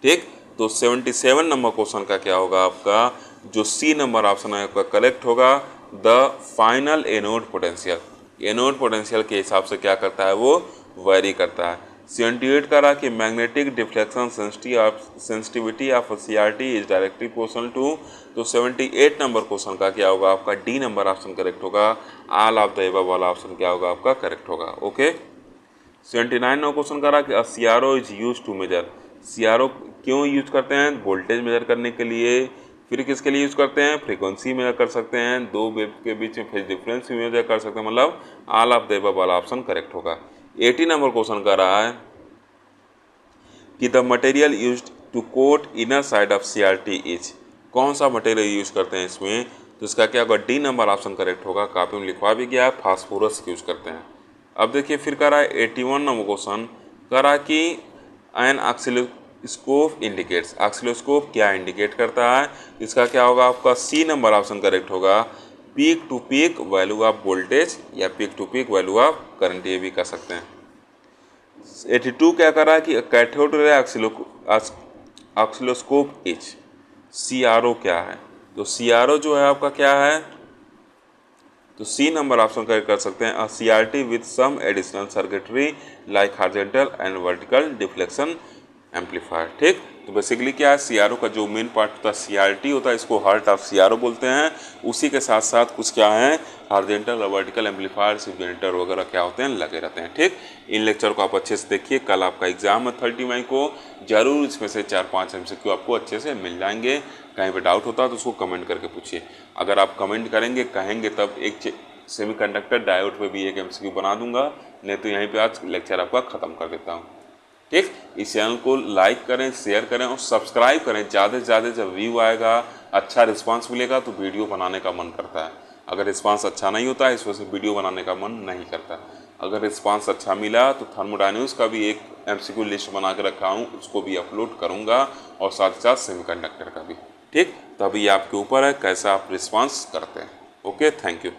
ठीक, तो 77 नंबर क्वेश्चन का क्या होगा, आपका जो सी नंबर ऑप्शन है आपका करेक्ट होगा, the final anode potential. Anode potential के हिसाब से क्या करता है, वो वेरी करता है। 78 कह रहा कि magnetic deflection sensitivity of CRT is directly proportional to, तो 78 नंबर क्वेश्चन का क्या होगा आपका, डी नंबर ऑप्शन करेक्ट होगा। ऑल ऑफ द एबव वाला ऑप्शन क्या होगा आपका करेक्ट होगा। ओके। 79 नंबर क्वेश्चन कह रहा कि CRO is use to measure. CRO क्यों यूज करते हैं, वोल्टेज मेजर करने के लिए। फिर किसके लिए यूज करते हैं, फ्रीक्वेंसी मेजर कर सकते हैं, दो वेव के बीच में फेज डिफरेंस भी मेजर कर सकते हैं, मतलब ऑल ऑफ द एबव वाला ऑप्शन करेक्ट होगा। 80 नंबर क्वेश्चन कर रहा है कि the material used to coat inner side of CRT is. कौन सा मटेरियल यूज करते हैं इसमें, तो इसका क्या होगा, डी नंबर ऑप्शन करेक्ट होगा। काफी में लिखवा भी गया है, फास्फोरस यूज करते हैं। अब देखिए फिर कह रहा है 81 नंबर क्वेश्चन कह रहा कि एन ऑक्सिलोस्कोप इंडिकेट्स। ऑक्सिलोस्कोप क्या इंडिकेट करता है, इसका क्या होगा आपका सी नंबर ऑप्शन करेक्ट होगा। Peak to peak value of voltage या peak to peak value of current, ये भी कर सकते हैं। 82 क्या कर रहा है कि कैथोड रे ऑक्सिलोस्कोप इज। CRO क्या है, तो CRO जो है आपका क्या है, तो सी नंबर ऑप्शन कर सकते हैं। CRT with some additional circuitry like horizontal and vertical deflection amplifier. ठीक, तो बेसिकली क्या है, CRO का जो मेन पार्ट होता है CRT होता है, इसको हार्ट ऑफ CRO बोलते हैं। उसी के साथ साथ कुछ क्या है, हॉरिजॉन्टल और वर्टिकल एम्पलीफायर, जनरेटर वगैरह क्या होते हैं, लगे रहते हैं। ठीक, इन लेक्चर को आप अच्छे से देखिए। कल आपका एग्जाम है 30 मई को, जरूर इसमें से 4-5 MCQ आपको अच्छे से मिल जाएंगे। कहीं पे डाउट होता है तो उसको कमेंट करके पूछिए। अगर आप कमेंट करेंगे, कहेंगे, तब एक सेमीकंडक्टर डायोड पे भी एक MCQ बना दूंगा, नहीं तो यहीं पे आज लेक्चर आपका ख़त्म कर देता हूँ। ठीक, इस चैनल को लाइक करें, शेयर करें और सब्सक्राइब करें। ज़्यादा से ज़्यादा जब व्यू आएगा, अच्छा रिस्पांस मिलेगा तो वीडियो बनाने का मन करता है। अगर रिस्पांस अच्छा नहीं होता है, इस वजह से वीडियो बनाने का मन नहीं करता। अगर रिस्पांस अच्छा मिला तो थर्मोडायनेमिक्स का भी एक MCQ लिस्ट बना के रखा हूँ, उसको भी अपलोड करूँगा, और साथ ही साथ सेमीकंडक्टर का भी। ठीक, तभी आपके ऊपर है कैसा आप रिस्पांस करते हैं। Okay, thank you.